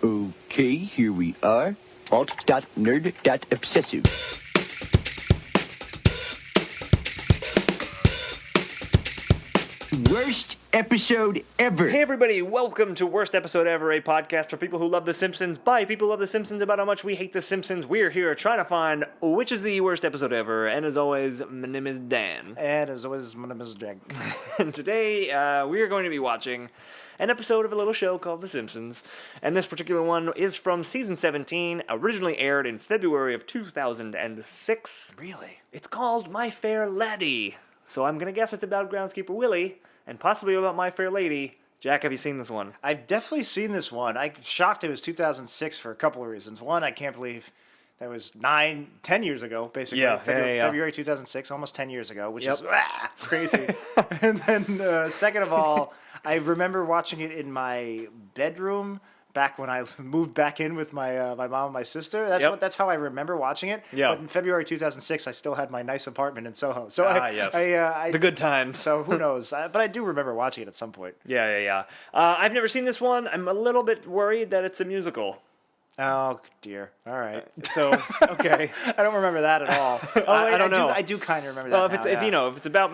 Okay, here we are. Alt.nerd.obsessive. Worst episode ever. Hey everybody, welcome to Worst Episode Ever, a podcast for people who love The Simpsons, by people who love The Simpsons, about how much we hate The Simpsons. We're here trying to find which is the worst episode ever, and as always, my name is Dan. And as always, my name is Jack. And today, we are going to be watching an episode of a little show called The Simpsons, and this particular one is from Season 17, originally aired in February of 2006. Really? It's called My Fair Laddy, so I'm going to guess it's about Groundskeeper Willie, and possibly about My Fair Lady. Jack, have you seen this one? I've definitely seen this one. I'm shocked it was 2006 for a couple of reasons. One, I can't believe that was 10 years ago, basically. Yeah, February 2006, almost 10 years ago, which is crazy. crazy. And then, second of all, I remember watching it in my bedroom back when I moved back in with my my mom and my sister. That's how I remember watching it. Yeah. But in February 2006, I still had my nice apartment in Soho. So yes. The good times. So who knows? But I do remember watching it at some point. Yeah. I've never seen this one. I'm a little bit worried that it's a musical. Oh dear! All right. So okay. I don't remember that at all. I don't know. I do kind of remember that. Well, now, if it's about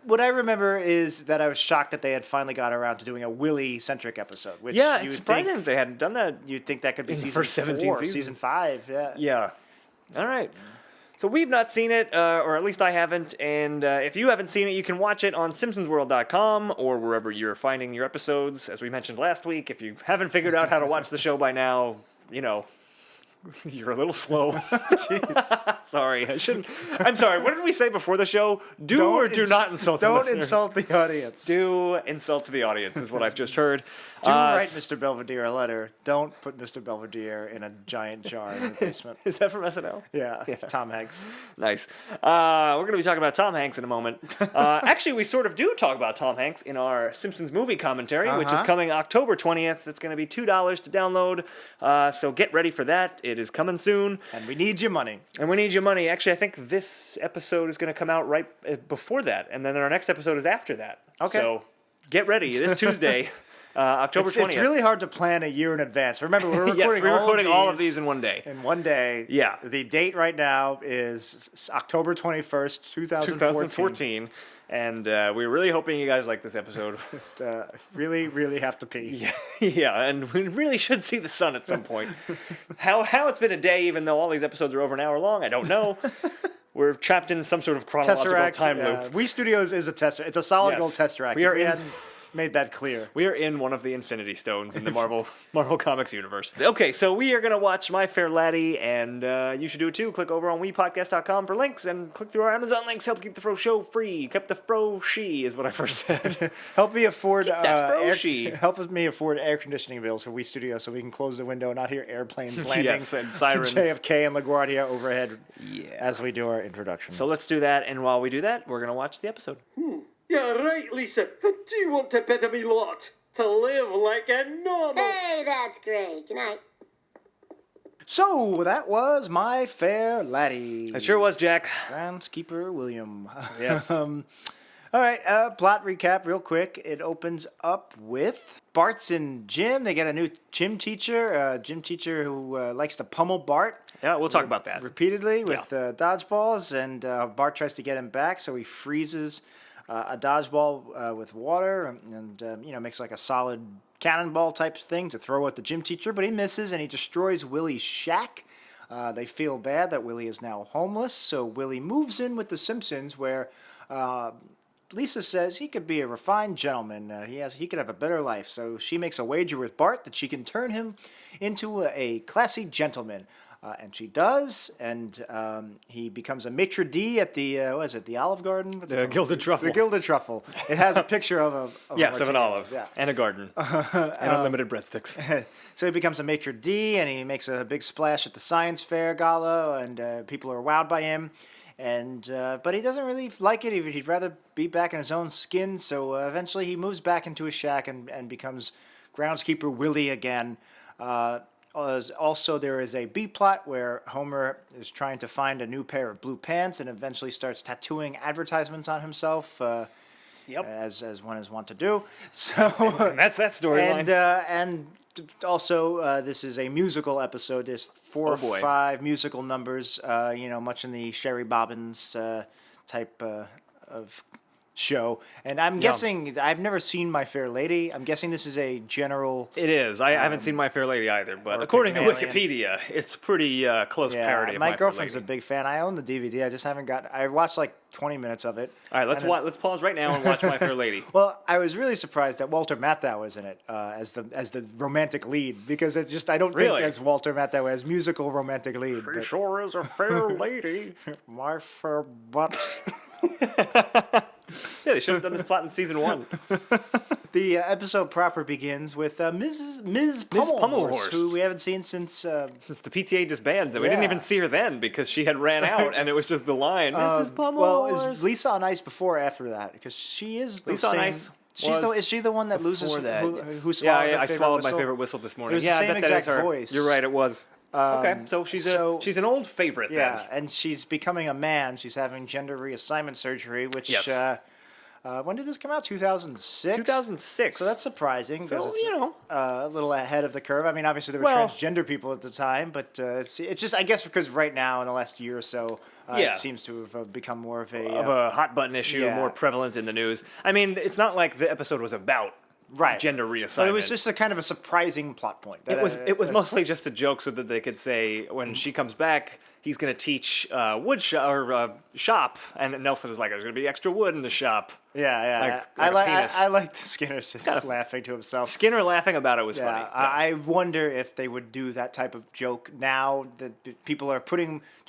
what I remember is that I was shocked that they had finally got around to doing a Willie-centric episode. Which it's surprising they hadn't done that. You'd think that could be season first 17 4, seasons. season 5. Yeah. Yeah. All right. So we've not seen it, or at least I haven't, and if you haven't seen it, you can watch it on SimpsonsWorld.com or wherever you're finding your episodes. As we mentioned last week, if you haven't figured out how to watch the show by now, you're a little slow. Jeez. Sorry, I shouldn't. I'm sorry. What did we say before the show? Do not insult the listeners. Don't insult the audience. Do insult the audience is what I've just heard. Write Mr. Belvedere a letter. Don't put Mr. Belvedere in a giant jar in the basement. Is that from SNL? Yeah. Tom Hanks. Nice. We're going to be talking about Tom Hanks in a moment. Actually, we sort of do talk about Tom Hanks in our Simpsons movie commentary, which is coming October 20th. It's going to be $2 to download, so get ready for that. It is coming soon. And we need your money. Actually, I think this episode is going to come out right before that, and then our next episode is after that. Okay. So get ready. This Tuesday, October 20th. It's really hard to plan a year in advance. Remember, we're recording, all of these in one day. In one day. Yeah. The date right now is October 21st, 2014. And we're really hoping you guys like this episode. Really, really have to pee. Yeah, and we really should see the sun at some point. How it's been a day, even though all these episodes are over an hour long, I don't know. We're trapped in some sort of chronological Tesseract, time loop. Wii Studios is a Tesseract. It's a Solid Gold Tesseract. We hadn't made that clear. We are in one of the Infinity Stones in the Marvel Comics universe. Okay, so we are going to watch My Fair Laddy, and you should do it too. Click over on WePodcast.com for links, and click through our Amazon links. Help keep the Fro Show free. Keep the Fro She is what I first said. Help me afford help me afford air conditioning bills for Wii Studios so we can close the window and not hear airplanes landing Yes, and sirens. to JFK and LaGuardia overhead as we do our introduction. So let's do that, and while we do that, we're going to watch the episode. Yeah, right, Lisa. Do you want a bit of me lot? To live like a normal... Hey, that's great. Good night. So, that was My Fair Laddy. It sure was, Jack. Groundskeeper William. Yes. All right, plot recap real quick. It opens up with Bart's in gym. They get a new gym teacher who likes to pummel Bart. Yeah, we'll talk about that. Repeatedly with dodgeballs, and Bart tries to get him back, so he freezes a dodgeball with water and makes like a solid cannonball type thing to throw at the gym teacher, but he misses and he destroys Willie's shack. They feel bad that Willie is now homeless, so Willie moves in with the Simpsons, where Lisa says he could be a refined gentleman. He could have a better life, so she makes a wager with Bart that she can turn him into a classy gentleman. And she does, and he becomes a maitre d' at the the Olive Garden? The Gilded Truffle. The Gilded Truffle. It has a picture of an olive and a garden and unlimited breadsticks. So he becomes a maitre d', and he makes a big splash at the science fair gala, and people are wowed by him. And but he doesn't really like it. He'd rather be back in his own skin. So eventually he moves back into his shack and becomes Groundskeeper Willie again. Also, there is a B-plot where Homer is trying to find a new pair of blue pants and eventually starts tattooing advertisements on himself, as one is wont to do. So and that's that storyline. And Also, this is a musical episode. There's 4 or 5 musical numbers, much in the Sherry Bobbins type of show. And I'm guessing, I've never seen My Fair Lady. I'm guessing this is a general... It is. I haven't seen My Fair Lady either, but according to Wikipedia, it's pretty close parody of My Fair Lady. My girlfriend's a big fan. I own the DVD. I just haven't got... I watched like 20 minutes of it. All right, let's pause right now and watch My Fair Lady. Well, I was really surprised that Walter Matthau was in it as the romantic lead, because it's just, I don't think as Walter Matthau as musical romantic lead. She sure is a fair lady. My fair butts. Yeah, they should have done this plot in season 1. The episode proper begins with Ms. Pummelhorse, who we haven't seen since the PTA disbands, and we didn't even see her then because she had ran out, and it was just the line, Mrs. Pummelhorse. Well, is Lisa on Ice before or after that? Because she is the Lisa same... on Ice. Is she the one that loses? Who swallowed I swallowed whistle? my favorite whistle this morning. It was the same exact voice. You're right, it was. Okay, so she's an old favorite then. Yeah, and she's becoming a man. She's having gender reassignment surgery, which... Yes. When did this come out? 2006? 2006. So that's surprising, because it's a little ahead of the curve. I mean, obviously there were transgender people at the time, but it's just, I guess, because right now in the last year or so, it seems to have become more of a hot button issue, more prevalent in the news. I mean, it's not like the episode was about gender reassignment. But it was just a kind of a surprising plot point. It was mostly just a joke so that they could say when she comes back, he's going to teach shop, and Nelson is like, "There's going to be extra wood in the shop." Yeah. I like Skinner just laughing to himself. Skinner laughing about it was funny. I wonder if they would do that type of joke now that people are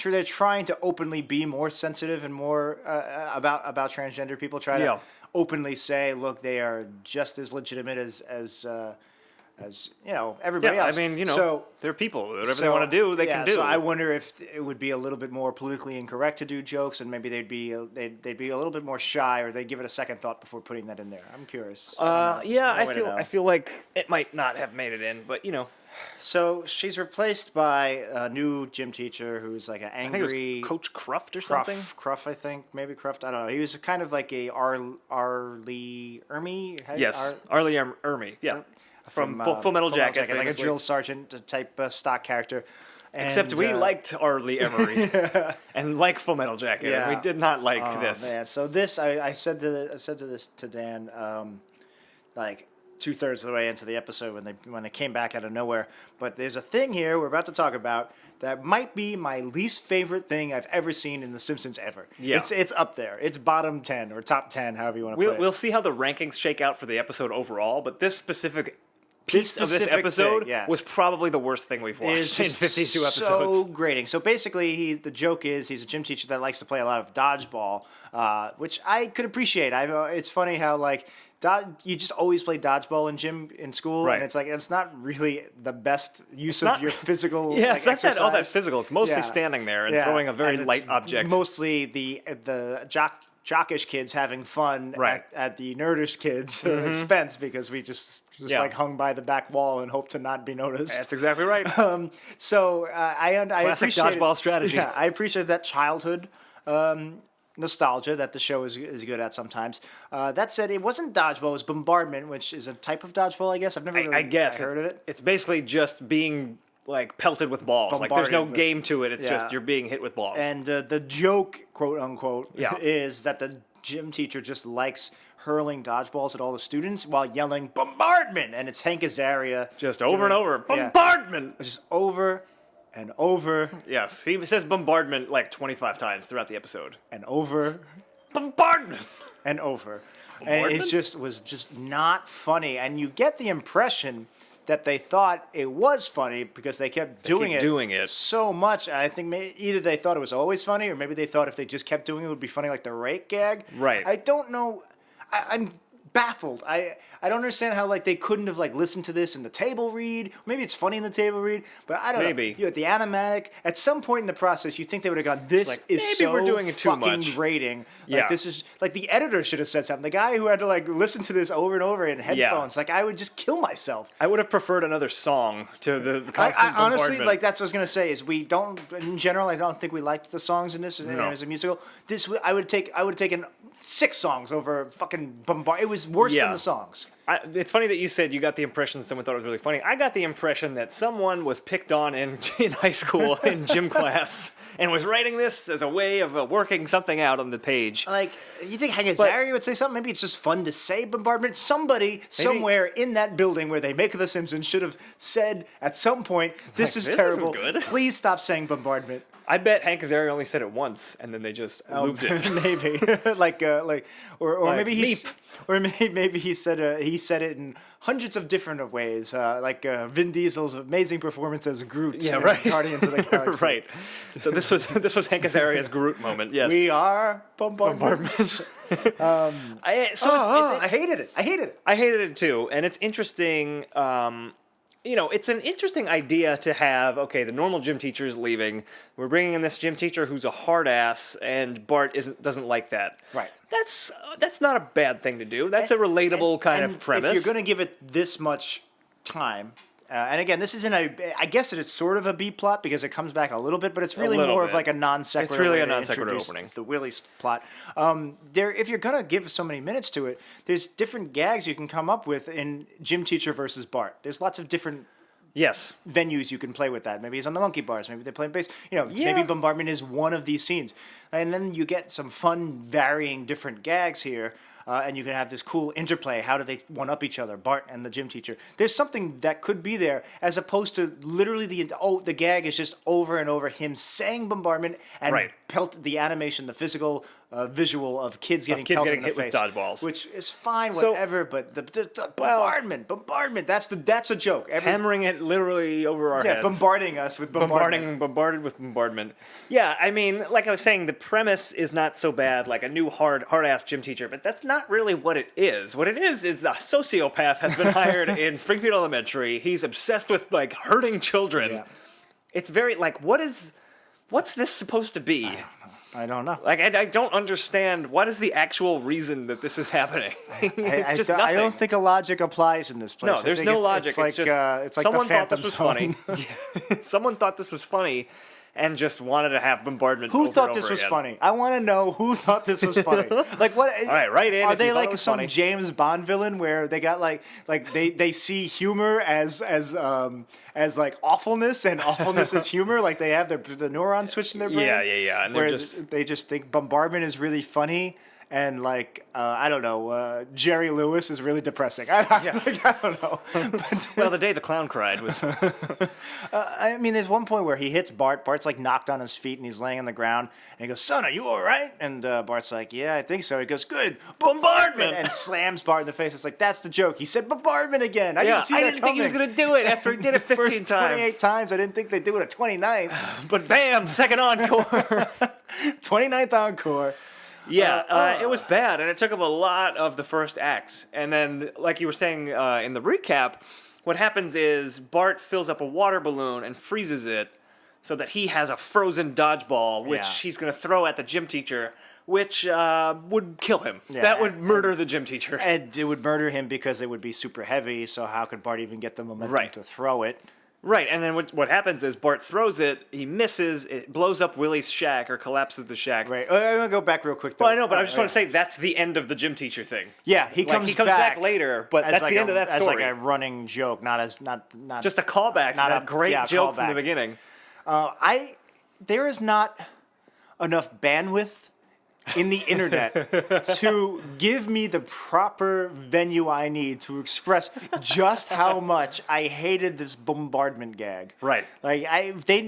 they're trying to openly be more sensitive and more about transgender people. Try to openly say, look, they are just as legitimate as everybody else. I mean, they're people. Whatever they want to do, they can do. So I wonder if it would be a little bit more politically incorrect to do jokes, and maybe they'd be a little bit more shy, or they'd give it a second thought before putting that in there. I'm curious. I feel like it might not have made it in, but So she's replaced by a new gym teacher who's like an angry... I think it was Coach Cruft or something? Cruft, I think. Maybe Cruft. I don't know. He was kind of like a Arlie Ermy? Yes, Arlie Ermy. Yeah. From Full Metal Jacket. Like a drill sergeant type stock character. Except we liked Arlie Emery and like Full Metal Jacket, and we did not like this. Man. So this, I said to Dan, like 2/3 of the way into the episode when they came back out of nowhere. But there's a thing here we're about to talk about that might be my least favorite thing I've ever seen in The Simpsons ever. Yeah. It's up there. It's bottom 10 or top 10, however you want to put it. We'll see how the rankings shake out for the episode overall, but this specific piece of this episode was probably the worst thing we've watched in 52 episodes. So grating. So basically, the joke is he's a gym teacher that likes to play a lot of dodgeball, which I could appreciate. It's funny how you just always play dodgeball in school, and it's like it's not really the best use of your physical. Yeah, it's not exercise. All that physical. It's mostly standing there and throwing a very light object. Mostly the jockish kids having fun at the nerdish kids' expense, because we just like hung by the back wall and hope to not be noticed. That's exactly right. So I appreciate dodgeball strategy. Yeah, I appreciate that childhood nostalgia that the show is good at sometimes. That said, it wasn't dodgeball; it was bombardment, which is a type of dodgeball, I guess. I've never really heard of it. It's basically just being like pelted with balls. Like there's no game to it. It's just you're being hit with balls. And the joke, quote unquote, is that the gym teacher just likes hurling dodgeballs at all the students while yelling bombardment, and it's Hank Azaria just over and over bombardment, just over and over. Yes, he says bombardment like 25 times throughout the episode. And over. Bombardment. And over. And it was just not funny. And you get the impression that they thought it was funny because they kept doing it so much. I think either they thought it was always funny, or maybe they thought if they just kept doing it, it would be funny, like the rake gag. Right. I don't know. I'm baffled. I don't understand how they couldn't have listened to this in the table read. Maybe it's funny in the table read, but I don't know. Maybe at the animatic, at some point in the process, you think they would have gone, "This is so we're doing it too much. Grating." This is the editor should have said something. The guy who had to listen to this over and over in headphones, I would just kill myself. I would have preferred another song to the constant bombardment. Honestly, that's what I was gonna say. Is we don't in general. I don't think we liked the songs in this as a musical. I would have taken 6 songs over fucking bombard. It was worse than the songs. It's funny that you said you got the impression someone thought it was really funny. I got the impression that someone was picked on in high school in gym class and was writing this as a way of working something out on the page. Like, you think Hank Azaria would say something? Maybe it's just fun to say bombardment. Somebody somewhere in that building where they make The Simpsons should have said at some point, "This is terrible. Isn't good." Please stop saying bombardment." I bet Hank Azaria only said it once, and then they just looped it. Maybe, or Like maybe meep. maybe he said it in hundreds of different ways, like Vin Diesel's amazing performance as Groot. Yeah, in right. Guardians of the Galaxy. Right. So this was Hank Azaria's Groot moment. Yes. We are bombardment. I hated it. I hated it too, and it's interesting. It's an interesting idea to have. Okay, the normal gym teacher is leaving. We're bringing in this gym teacher who's a hard ass, and Bart doesn't like that. Right. That's not a bad thing to do. That's a relatable kind of premise. If you're going to give it this much time, and again, this isn't I guess it's sort of a B plot because it comes back a little bit, but it's really more of like a non sequitur. It's really way a to non sequitur introduce opening. The Willie plot. If you're going to give so many minutes to it, there's different gags you can come up with in Gym Teacher versus Bart. There's lots of different venues you can play with that. Maybe he's on the monkey bars. Maybe they play bass. Maybe bombardment is one of these scenes. And then you get some fun, varying different gags here. And you can have this cool interplay. How do they one-up each other, Bart and the gym teacher? There's something that could be there as opposed to literally the gag is just over and over him saying bombardment and pelt the animation, the physical visual of kids getting pelted in the hit face. with dodgeballs. Which is fine, whatever, but the bombardment, that's a joke. Hammering it literally over our heads. Bombarding us with bombardment. Bombarded with bombardment. Yeah, I mean, like I was saying, the premise is not so bad, like a new hard-ass gym teacher, but that's not really what it is. What it is a sociopath has been hired in Springfield Elementary. He's obsessed with, like, hurting children. Yeah. It's very, like, what's this supposed to be? I don't know. Like, I don't understand what is the actual reason that this is happening. It's just nothing. I don't think a logic applies in this place. No, there's no logic. It's like someone the Phantom thought this was Zone. funny. Someone thought this was funny and just wanted to have bombardment. Who over thought and this over was again. funny? I want to know who thought this was funny. Like what? All right, right in. Are if you they thought like it was some funny. James Bond villain where they got like they see humor as like awfulness and awfulness as humor? Like they have the neuron switch in their brain. Yeah. And where they just think bombardment is really funny. And like I don't know, Jerry Lewis is really depressing. I don't know. Well, the day the clown cried was. I mean, there's one point where he hits Bart. Bart's like knocked on his feet and he's laying on the ground. And he goes, "Son, are you all right?" And Bart's like, "Yeah, I think so." He goes, "Good, bombardment!" And slams Bart in the face. It's like that's the joke. He said bombardment again. I didn't think he was gonna do it after he did it 15 First times. 28 times. I didn't think they'd do it at 29th. But bam, second encore. 29th encore. Yeah, it was bad, and it took up a lot of the first act. And then, like you were saying in the recap, what happens is Bart fills up a water balloon and freezes it so that he has a frozen dodgeball, which he's going to throw at the gym teacher, which would kill him. Yeah, that would murder the gym teacher. And it would murder him because it would be super heavy, so how could Bart even get the momentum to throw it? Right, and then what happens is Bart throws it, he misses, it blows up Willie's shack or collapses the shack. Right. I'm going to go back real quick, though. Well, I know, but I just want to say that's the end of the gym teacher thing. Yeah, he comes back later, but that's the end of that story. As like a running joke, not just a callback to that great joke from the beginning. There is not enough bandwidth in the internet to give me the proper venue I need to express just how much I hated this bombardment gag. Right. Like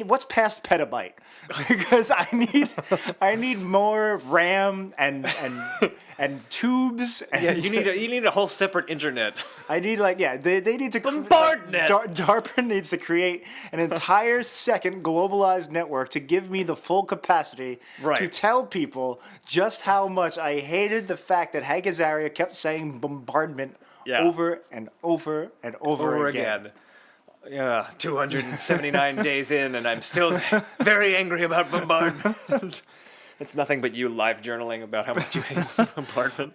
what's past petabyte? Because I need more RAM and tubes. And you need a whole separate internet. I need they need to bombardment. DARPA needs to create an entire second globalized network to give me the full capacity to tell people just how much I hated the fact that Hank Azaria kept saying bombardment over and over and over again. Yeah, 279 days in, and I'm still very angry about bombardment. It's nothing but you live journaling about how much you hate the bombardment.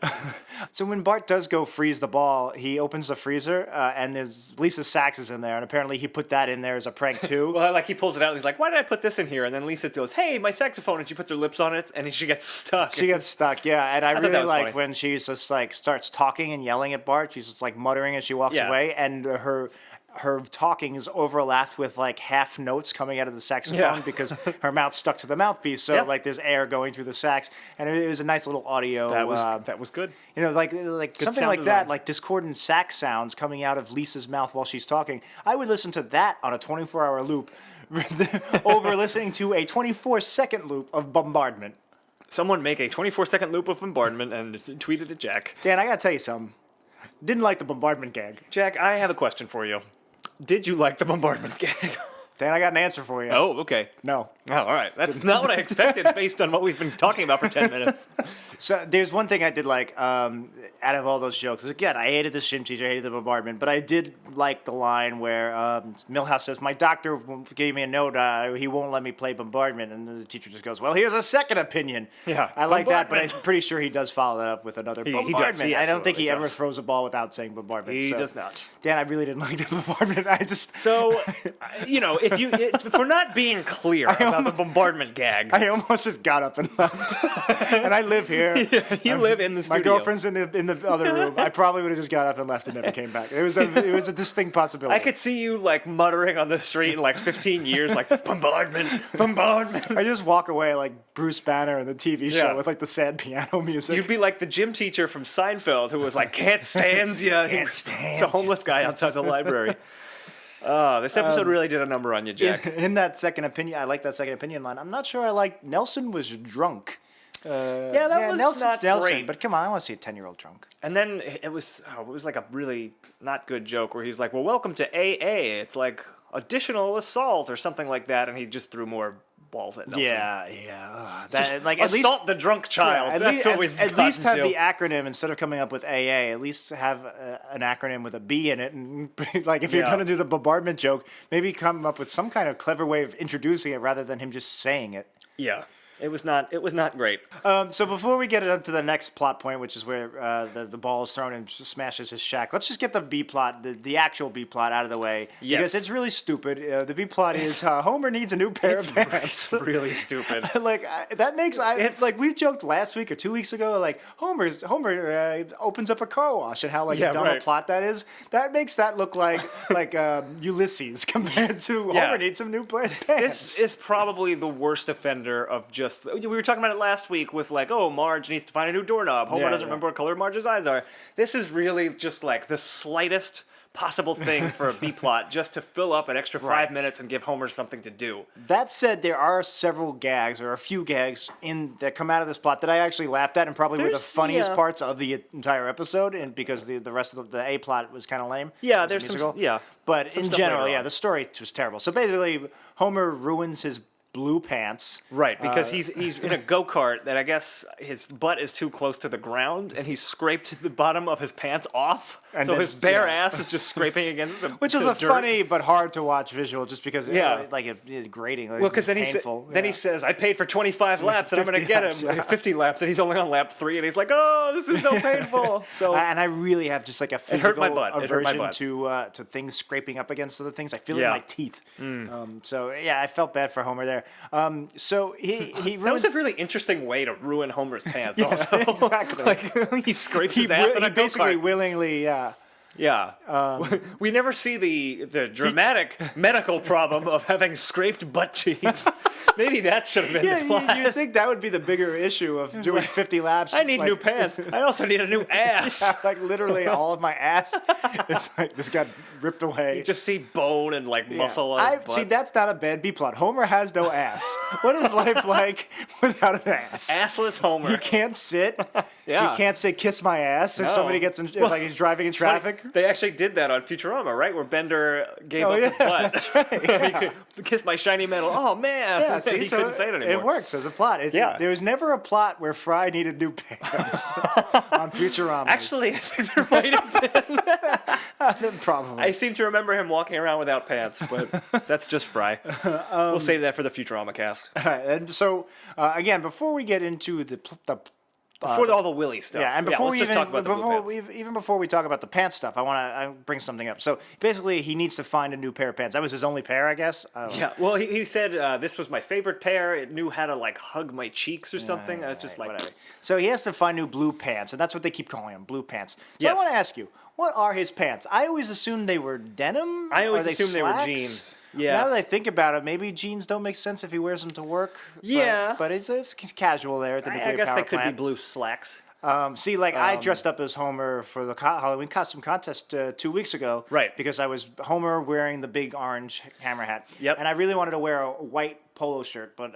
So when Bart does go freeze the ball, he opens the freezer and there's Lisa's sax is in there, and apparently he put that in there as a prank too. Well, like he pulls it out and he's like, "Why did I put this in here?" And then Lisa goes, "Hey, my saxophone," and she puts her lips on it, and she gets stuck. She gets stuck, yeah. And I thought that really was like funny. when she's just like starts talking and yelling at Bart. She's just like muttering as she walks Yeah. away, and her talking is overlapped with like half notes coming out of the saxophone Yeah. because her mouth's stuck to the mouthpiece. So Yeah. like there's air going through the sax, and it was a nice little audio. That was good. You know, like something sound like that, design. like discordant sax sounds coming out of Lisa's mouth while she's talking. I would listen to that on a 24-hour loop over listening to a 24-second loop of bombardment. Someone make a 24-second loop of bombardment and tweet it at Jack. Dan, I gotta tell you something. Didn't like the bombardment gag. Jack, I have a question for you. Did you like the bombardment gag? Dan, I got an answer for you. Oh, okay. No. Oh, all right. That's not what I expected based on what we've been talking about for 10 minutes. So there's one thing I did like out of all those jokes. Again, I hated the gym teacher, I hated the bombardment, but I did like the line where Milhouse says, "My doctor gave me a note. He won't let me play bombardment," and the teacher just goes, "Well, here's a second opinion." Yeah, I like that, but I'm bombardment. pretty sure he does follow that up with another He does. bombardment. He I don't think he absolutely ever does. throws a ball without saying bombardment. He so. does not. Dan, I really didn't like the bombardment. I just So, you know, if we're not being clear about the bombardment gag, I almost just got up and left. And I live here. you live in the My studio. girlfriend's in the other room. I probably would have just got up and left and never came back. It was a distinct possibility. I could see you like muttering on the street in like 15 years, like bombardment, bombardment. I just walk away like Bruce Banner in the TV show Yeah. with like the sad piano music. You'd be like the gym teacher from Seinfeld who was like, "Can't stand ya." Can't stand The homeless guy outside the library. Oh, this episode really did a number on you, Jack. in that second opinion, I like that second opinion line. I'm not sure I like Nelson was drunk. Yeah, that was Nelson's not Nelson, great. but come on, I want to see a 10-year-old drunk. And then it was like a really not good joke where he's like, "Well, welcome to AA. It's like additional assault or something like that," and he just threw more balls at Nelson. Yeah. That like at least Assault the drunk child. at That's least, what we've at least have gotten the to. acronym instead of coming up with AA. At least have an acronym with a B in it, and like if you're Yeah. gonna do the bombardment joke, maybe come up with some kind of clever way of introducing it rather than him just saying it. Yeah. It was not great. So before we get it up to the next plot point, which is where the ball is thrown and smashes his shack, let's just get the B plot, the actual B plot, out of the way. Yes. Because it's really stupid. The B plot is Homer needs a new pair of pants. It's really stupid. That makes It's- like we joked last week or 2 weeks ago, like Homer opens up a car wash and how like Yeah, dumb a right. plot that is. That makes that look like Ulysses compared to Yeah. Homer needs some new pants. This is probably the worst offender of just. We were talking about it last week with like, oh, Marge needs to find a new doorknob. Homer Yeah, doesn't yeah. remember what color Marge's eyes are. This is really just like the slightest possible thing for a B plot just to fill up an extra 5 Right. minutes and give Homer something to do. That said, there are several gags, or a few gags, that come out of this plot that I actually laughed at and probably were the There's- funniest yeah. parts of the entire episode, and because the rest of the A plot was kind of lame. Yeah, It was a there's some- musical. yeah, But some in stuff general, later yeah, on. the story was terrible. So basically, Homer ruins his blue pants. Right, because he's in a go-kart that I guess his butt is too close to the ground and he's scraped the bottom of his pants off. And So then- his bare yeah. ass is just scraping against the Which was the a dirt. funny but hard to watch visual, just because Yeah. it's grating. Like, Well, because then painful. he says, "I paid for 25 laps, and I'm going to 50 get laps, him yeah. 50 laps," and he's only on lap 3, and he's like, "Oh, this is so painful." So And I really have just like a hurt physical my butt. It hurt my aversion butt. to things scraping up against other things. I feel it Yeah. in my teeth. So yeah, I felt bad for Homer there. So he that ruined. was a really interesting way to ruin Homer's pants. Also, exactly. like he scrapes his ass in a basically go-kart. willingly, yeah. Yeah. We never see the dramatic medical problem of having scraped butt cheeks. Maybe that should have been the plot. Yeah, you'd think that would be the bigger issue of doing 50 laps. I need like- new pants. I also need a new ass. Yeah, like literally all of my ass is like just got ripped away. You just see bone and like Yeah. muscle on his butt. See, that's not a bad B plot. Homer has no ass. What is life like without an ass? Assless Homer. You can't sit. Yeah. You can't say "kiss my ass" if No. somebody gets in, if, like he's driving in traffic. They actually did that on Futurama, right? Where Bender gave Oh, up his yeah, butt. that's right. He could kiss my shiny metal. Oh man. Yeah, see, he so couldn't say it anymore. it works as a plot. Yeah. There was never a plot where Fry needed new pants on Futurama. Actually, I think there might have been. Probably. I seem to remember him walking around without pants, but that's just Fry. We'll save that for the Futurama cast. All right, and so, again, before we get into the Before all the Willie stuff. yeah, and before let's we just even talk about the blue pants. even before we talk about the pants stuff, I want to bring something up. So basically, he needs to find a new pair of pants. That was his only pair, I guess. I don't know. Yeah, well, he said this was my favorite pair. It knew how to like hug my cheeks or something. I was just like, Whatever. So he has to find new blue pants, and that's what they keep calling them, blue pants. So I Yes. want to ask you, what are his pants? I always assumed they were denim. I always Are they assumed they were slacks? jeans. Yeah. Now that I think about it, maybe jeans don't make sense if he wears them to work. Yeah. But it's casual there at the nuclear I guess power they could plant. be blue slacks. See, like I dressed up as Homer for the Halloween costume contest 2 weeks ago. Right. Because I was Homer wearing the big orange hammer hat. Yep. And I really wanted to wear a white polo shirt, but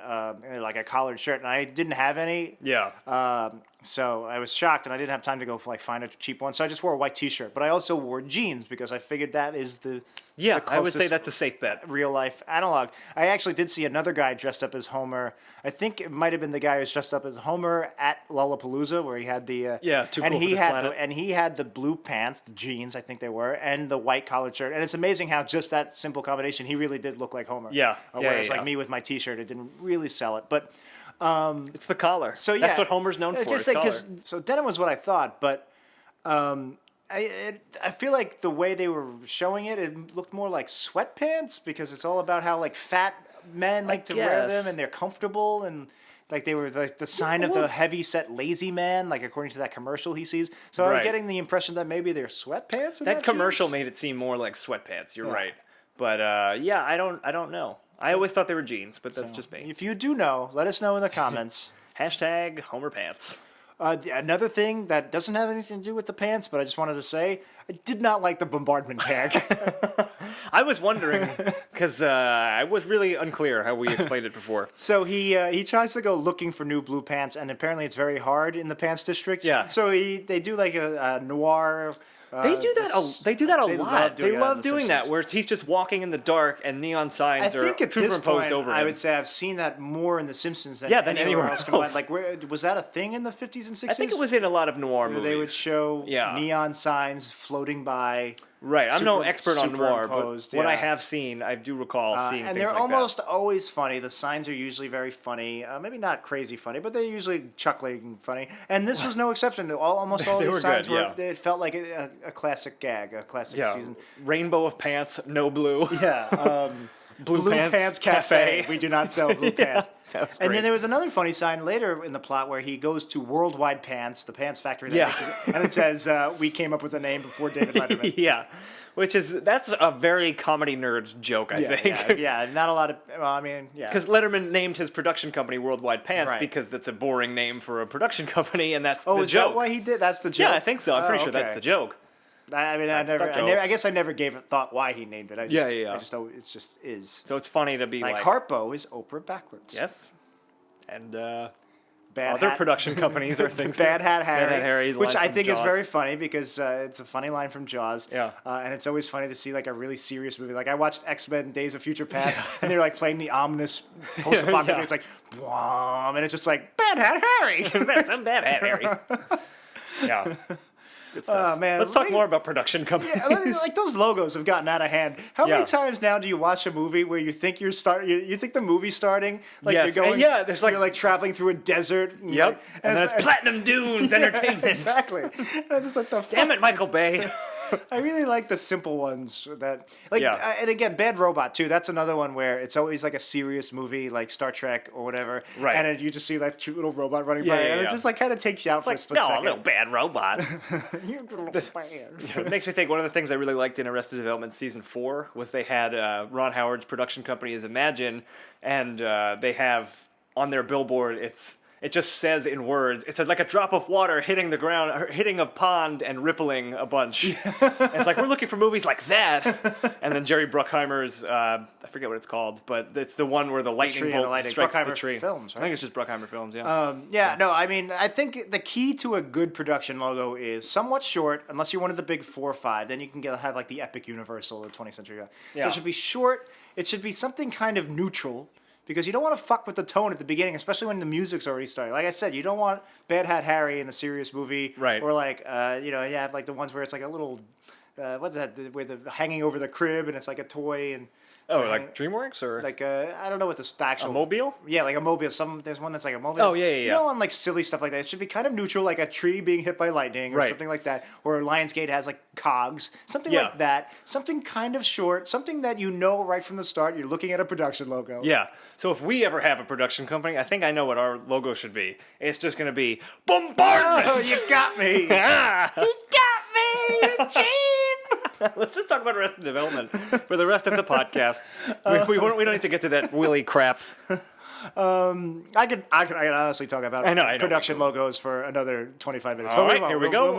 like a collared shirt, and I didn't have any. Yeah. So I was shocked, and I didn't have time to go find a cheap one. So I just wore a white T-shirt, but I also wore jeans because I figured that is the Yeah, the I would say closest that's a safe bet. real life analog. I actually did see another guy dressed up as Homer. I think it might have been the guy who was dressed up as Homer at Lollapalooza, where he had the Yeah, Too and Cool for he This had Planet. and he had the blue pants, the jeans, I think they were, and the white collared shirt. And it's amazing how just that simple combination, he really did look like Homer. Yeah, yeah, Whereas yeah. like me with my T-shirt, it didn't really sell it, but. It's the collar. So yeah, That's what Homer's known I was for. gonna His say, collar. so denim was what I thought, but I feel like the way they were showing it, it looked more like sweatpants because it's all about how like fat men like to wear guess. them and they're comfortable and like they were like the sign of the heavy set lazy man, like according to that commercial he sees. So I was Right. getting the impression that maybe they're sweatpants. In That commercial jeans? made it seem more like sweatpants. You're Yeah. right. But yeah, I don't know. I always thought they were jeans, but that's just me. If you do know, let us know in the comments. Hashtag Homer Pants. Another thing that doesn't have anything to do with the pants, but I just wanted to say, I did not like the bombardment gag. I was wondering because I was really unclear how we explained it before. So he tries to go looking for new blue pants, and apparently it's very hard in the pants district. Yeah. So they do like a noir. They do that. They do that a lot. They love in The doing that, Simpsons. where he's just walking in the dark and neon I signs are think at this superimposed point, over him. I would say I've seen that more in The Simpsons than, Yeah, than anywhere else. combined. Like, was that a thing in the 50s and 60s? I think it was in a lot of noir Where movies. they would show Yeah. neon signs floating by. Right, I'm no expert on noir, but superimposed, what I yeah. have seen, I do recall seeing And things they're like almost always funny. The signs are usually very funny. Maybe not crazy funny, but they're usually chuckling funny. And this was no exception. Almost all They these were signs good, yeah. it felt like a classic gag, a classic that. Yeah, season. rainbow of pants, no blue. Yeah. Blue Pants Cafe. Cafe. We do not sell blue pants. that was And great. then there was another funny sign later in the plot where he goes to Worldwide Pants, the pants factory that Yeah. makes it, and it says, we came up with a name before David Letterman. Yeah, that's a very comedy nerd joke, I think. Yeah, not a lot of, well, I mean, yeah. Because Letterman named his production company Worldwide Pants Right. because that's a boring name for a production company, and that's Oh, the is joke. that why he did? That's the joke? Yeah, I think so. I'm pretty Oh, sure that's okay. the joke. I mean, I guess I never gave it thought why he named it. I just, Yeah. I just know it just is. So it's funny to be Like like, Harpo is Oprah backwards. yes, and Bad other Hat- production companies are things. Bad Hat Harry, Bad Hat Harry, the which line I from think is Jaws. very funny because it's a funny line from Jaws. Yeah. And it's always funny to see like a really serious movie. Like I watched X-Men: Days of Future Past, and they're like playing the ominous post-apocalyptic. Yeah. It's like, Wham! And it's just like Bad Hat Harry. That's a Bad Hat Harry. Yeah. Good stuff. Oh, man. Let's talk more about production companies. Yeah, like those logos have gotten out of hand. How Yeah. many times now do you watch a movie where you think you think the movie's starting, like Yes, you're and going, yeah, there's like- you're like traveling through a desert. And Yep. like- and then it's Platinum Dunes Entertainment. Exactly. And I'm just like the Damn it, Michael Bay. I really like the simple ones that like Yeah. and again Bad Robot too. That's another one where it's always like a serious movie like Star Trek or whatever. Right. And then you just see that cute little robot running Yeah, by yeah, and it yeah. just like kind of takes you out for a Like, split no, second. little bad robot. You little bad. It makes me think one of the things I really liked in Arrested Development season 4 was they had Ron Howard's production company is Imagine, and they have on their billboard it just says in words, it's like a drop of water hitting the ground, or hitting a pond and rippling a bunch. It's like, we're looking for movies like that. And then Jerry Bruckheimer's, I forget what it's called, but it's the one where the lightning Tree and the bolt Lightning. strikes the Bruckheimer tree. Films, I right? think it's just Bruckheimer Films, yeah. Yeah, no, I mean, I think the key to a good production logo is somewhat short, unless you're one of the big 4 or 5. Then you can have like the Epic Universal or 20th Century. So Yeah. it should be short. It should be something kind of neutral, because you don't want to fuck with the tone at the beginning, especially when the music's already started. Like I said, you don't want Bad Hat Harry in a serious movie, Right. Or like you have like the ones where it's like a little what's that? Where the hanging over the crib and it's like a toy and. Oh, like DreamWorks or Like I don't know what the actual a mobile? Yeah, like a mobile. There's one that's like a mobile. Oh, yeah. You don't want like silly stuff like that. It should be kind of neutral, like a tree being hit by lightning or Right. something like that. Or Lionsgate has like cogs, something Yeah. like that. Something kind of short, something that you know right from the start. You're looking at a production logo. Yeah. So if we ever have a production company, I think I know what our logo should be. It's just going to be bombardment. Oh, you got me. Ah! You got me, Gene. Let's just talk about Arrested Development for the rest of the podcast. We don't need to get to that Willie crap. I could honestly talk about I know. production logos for another 25 minutes. All But right, here we go.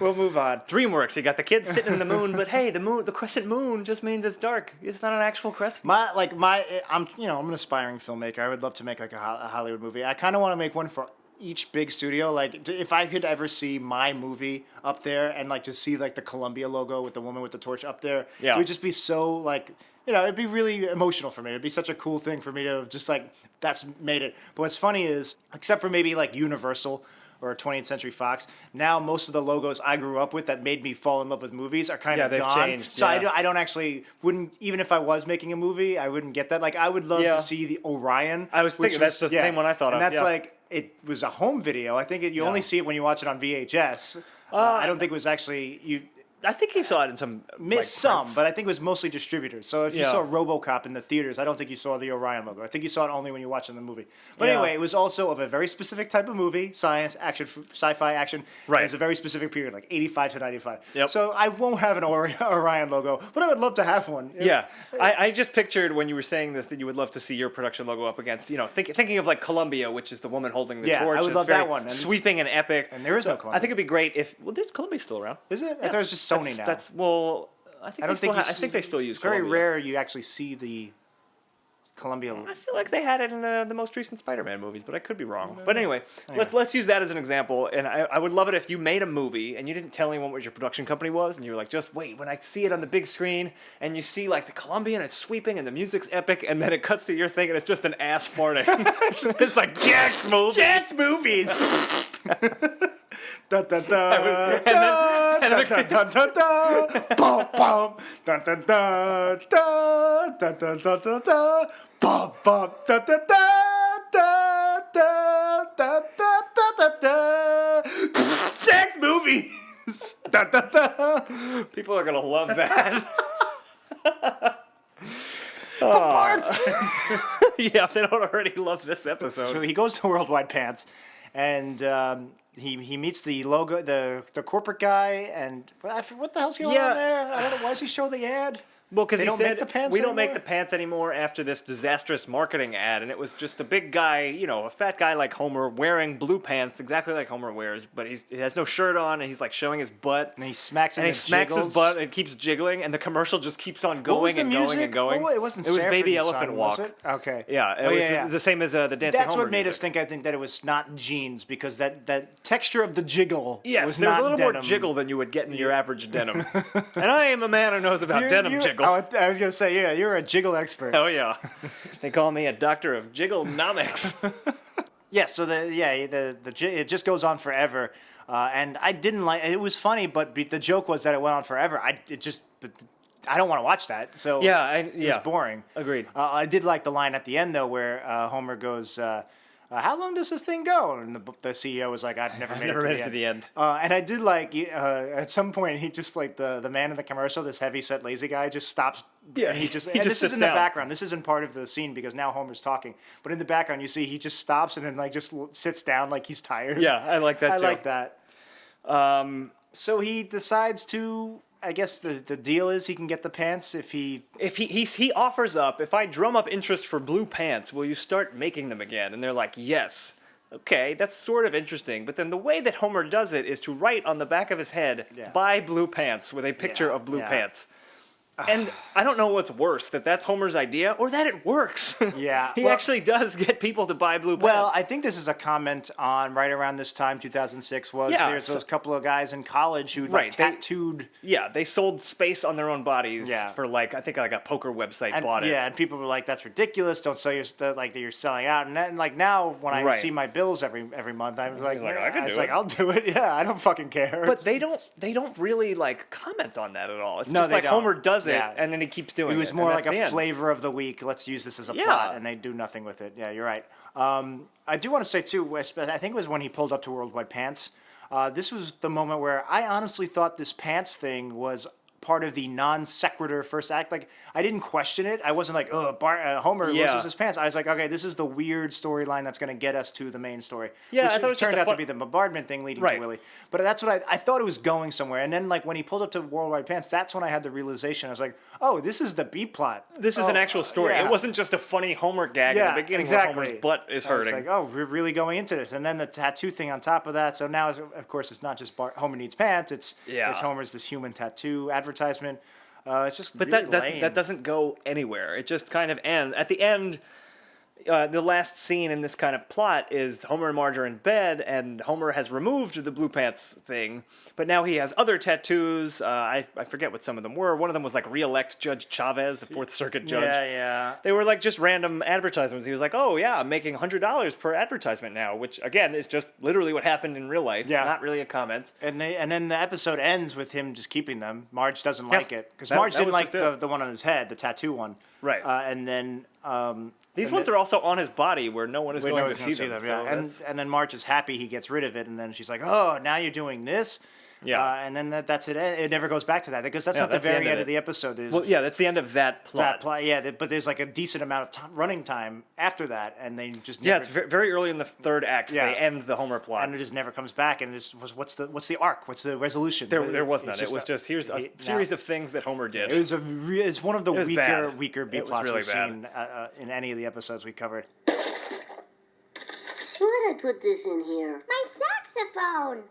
We'll move on. DreamWorks. You got the kids sitting in the moon, but hey, the crescent moon just means it's dark. It's not an actual crescent. I'm an aspiring filmmaker. I would love to make like a Hollywood movie. I kind of want to make one for each big studio. Like if I could ever see my movie up there and like just see like the Columbia logo with the woman with the torch up there, Yeah. it would just be so like. It'd be really emotional for me. It'd be such a cool thing for me to just like, that's made it. But what's funny is, except for maybe like Universal or 20th Century Fox, now most of the logos I grew up with that made me fall in love with movies are kind of they've gone. changed, So yeah. I don't actually, wouldn't, even if I was making a movie, I wouldn't get that. Like, I would love Yeah. to see the Orion. I was thinking that's the same one I thought and of, that's yeah. like, it was a home video. I think you only see it when you watch it on VHS. I don't think it was actually, I think you saw it in some. missed some, but I think it was mostly distributors. So if you Yeah. saw RoboCop in the theaters, I don't think you saw the Orion logo. I think you saw it only when you watched the movie. But Yeah. anyway, it was also of a very specific type of movie, science, action, sci-fi, action. Right. And it's a very specific period, like 85 to 95. Yep. So I won't have an Orion logo, but I would love to have one. Yeah, I just pictured when you were saying this that you would love to see your production logo up against, thinking of like Columbia, which is the woman holding the Yeah, torch. I would and love it's very that one. And- sweeping and epic. And there is no I Columbia. think it'd be great if there's Columbia's still around. Is it? I Yeah. thought it was just Sony now. I think I don't think I think they still use It's very Columbia. rare you actually see the Columbia. I feel like they had it in the most recent Spider-Man movies, but I could be wrong. But anyway, let's use that as an example. And I would love it if you made a movie and you didn't tell anyone what your production company was, and you were like, just wait, when I see it on the big screen, and you see like the Columbia and it's sweeping and the music's epic, and then it cuts to your thing and it's just an ass farting. It's like Jack's movie. Jack's movies. Dun, dun, dun, and dun, then- dun, dun, dun, dun, bum, bum, dun, dun, dun, dun, dun, dun, dun, dun, dun, bum, bum, dun, dun, dun, dun, dun, dun, dun, dun, dun. Jack's movies. Dun, dun, dun. People are gonna love that. Yeah, if they don't already love this episode. So he goes to Worldwide Pants, and he meets the logo, the corporate guy, and what the hell's going Yeah. on there? I don't know. Why does he show the ad? Well, because They he don't said make the pants we don't make anymore? the pants anymore after this disastrous marketing ad, and it was just a big guy, a fat guy like Homer wearing blue pants, exactly like Homer wears, but he has no shirt on, and he's like showing his butt, And he smacks him and he and smacks his jiggles. butt and keeps jiggling, and the commercial just keeps on What was going the and music? going and going. Oh, it wasn't It was Sanford Baby and Elephant Son, Walk. was it? Okay. Yeah, it was the same as the Dancing That's Homer what made us music. think. I think that it was not jeans because that texture of the jiggle Yes, was there's not a little denim. more jiggle than you would get in your average denim. And I am a man who knows about denim jiggle. I was gonna say, yeah, you're a jiggle expert. Oh yeah, they call me a doctor of jigglenomics. Yeah, so it just goes on forever, and I didn't like. It was funny, but the joke was that it went on forever. I don't want to watch that. So it was boring. Agreed. I did like the line at the end though, where Homer goes, "How long does this thing go?" And the CEO was like, "I've never made it to the end." And I did like at some point he just like the man in the commercial, this heavy set lazy guy, just stops. Yeah, and he just he and just this is sits in the down. background. This isn't part of the scene because now Homer's talking. But in the background, you see he just stops and then like just sits down like he's tired. Yeah, I like that I too. like that. So he decides to. I guess the deal is he can get the pants if he. If he offers up, if I drum up interest for blue pants, will you start making them again? And they're like, yes. Okay, that's sort of interesting. But then the way that Homer does it is to write on the back of his head, Yeah. buy blue pants with a picture Yeah, of blue yeah. pants. And I don't know what's worse, that's Homer's idea or that it works. Yeah, He well- actually does get people to buy blue pants. Well, I think this is a comment on right around this time, 2006, was Yeah, there's so- those couple of guys in college who Right, like tattooed. Yeah, they sold space on their own bodies Yeah. for I think like a poker website And, bought it. yeah, and people were like, "That's ridiculous! Don't sell your stuff like that. You're selling out." And then, like now, when I Right. see my bills every month, I'm like, like, I can do it. I'll do it. Yeah, I don't fucking care. But they don't really like comment on that at all. It's No, just they like don't. Homer does it Yeah. and then he keeps doing it. It was and more that's like the a end. flavor of the week. Let's use this as a Yeah. plot, and they do nothing with it. Yeah, you're right. I do want to say too. I think it was when he pulled up to Worldwide Pants. This was the moment where I honestly thought this pants thing was part of the non sequitur first act. Like I didn't question it. I wasn't like, oh, Homer Yeah. loses his pants. I was like, okay, this is the weird storyline that's going to get us to the main story. Yeah, which I thought it was just turned a out to fun- be the bombardment thing leading Right. to Willie. But that's what I thought it was going somewhere. And then like when he pulled up to Worldwide Pants, that's when I had the realization. I was like, oh, this is the B plot. This is an actual story. yeah. It wasn't just a funny Homer gag Yeah, at the beginning exactly. where Homer's butt is I was hurting. like, oh, we're really going into this, and then the tattoo thing on top of that. So now, of course, it's not just Homer needs pants. It's Homer's this human tattoo advertisement. It's just But really that lame. doesn't go anywhere. It just kind of ends. At the end, the last scene in this kind of plot is Homer and Marge are in bed, and Homer has removed the blue pants thing, but now he has other tattoos. I forget what some of them were. One of them was like re-elect Judge Chavez, the Fourth Circuit judge. Yeah. They were like just random advertisements. He was like, oh yeah, I'm making $100 per advertisement now, which again is just literally what happened in real life. Yeah. It's not really a comment. And then the episode ends with him just keeping them. Marge doesn't like it because That- Marge that didn't was like just it. the one on his head, the tattoo one. Right. And then These ones are also on his body where no one is going to see them. So yeah. that's- And then Marge is happy he gets rid of it, and then she's like, "Oh, now you're doing this." Yeah. And then that's it. It never goes back to that because that's Yeah, not that's the the very end of end it. of the episode. Is well, yeah, that's the end of that plot. that plot. Yeah, but there's like a decent amount of running time after that, and they just Yeah, never, it's very early in the third act. Yeah. They end the Homer plot. and it just never comes back. And this was what's the arc? What's the resolution? There was It's none. It was just here's a series of things that Homer did. It's one of the was bad. weaker B It was plots really we've bad. seen in any of the episodes we covered. Why'd I put this in here? My saxophone!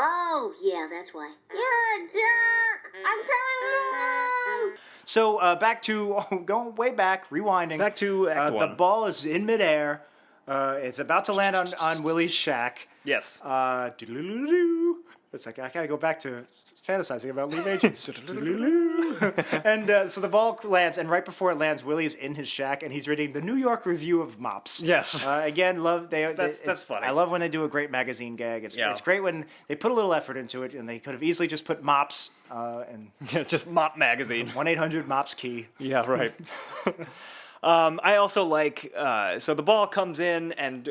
Oh, yeah, that's why. You're a jerk! I'm telling Mom! So back to going way back, rewinding. Back to Act the One. ball is in midair. It's about to land on Willie's shack. Yes. Doodle-doo-doo-doo. It's like I gotta go back to fantasizing about Lee Majors. Doodle-doo-doo. And so the ball lands, and right before it lands, Willie is in his shack, and he's reading the New York Review of Mops. Yes. Again, That's funny. I love when they do a great magazine gag. It's great when they put a little effort into it, and they could have easily just put Mops and Just Mop Magazine. 1-800-MOPS-KEY. Yeah, right. I also like, so the ball comes in and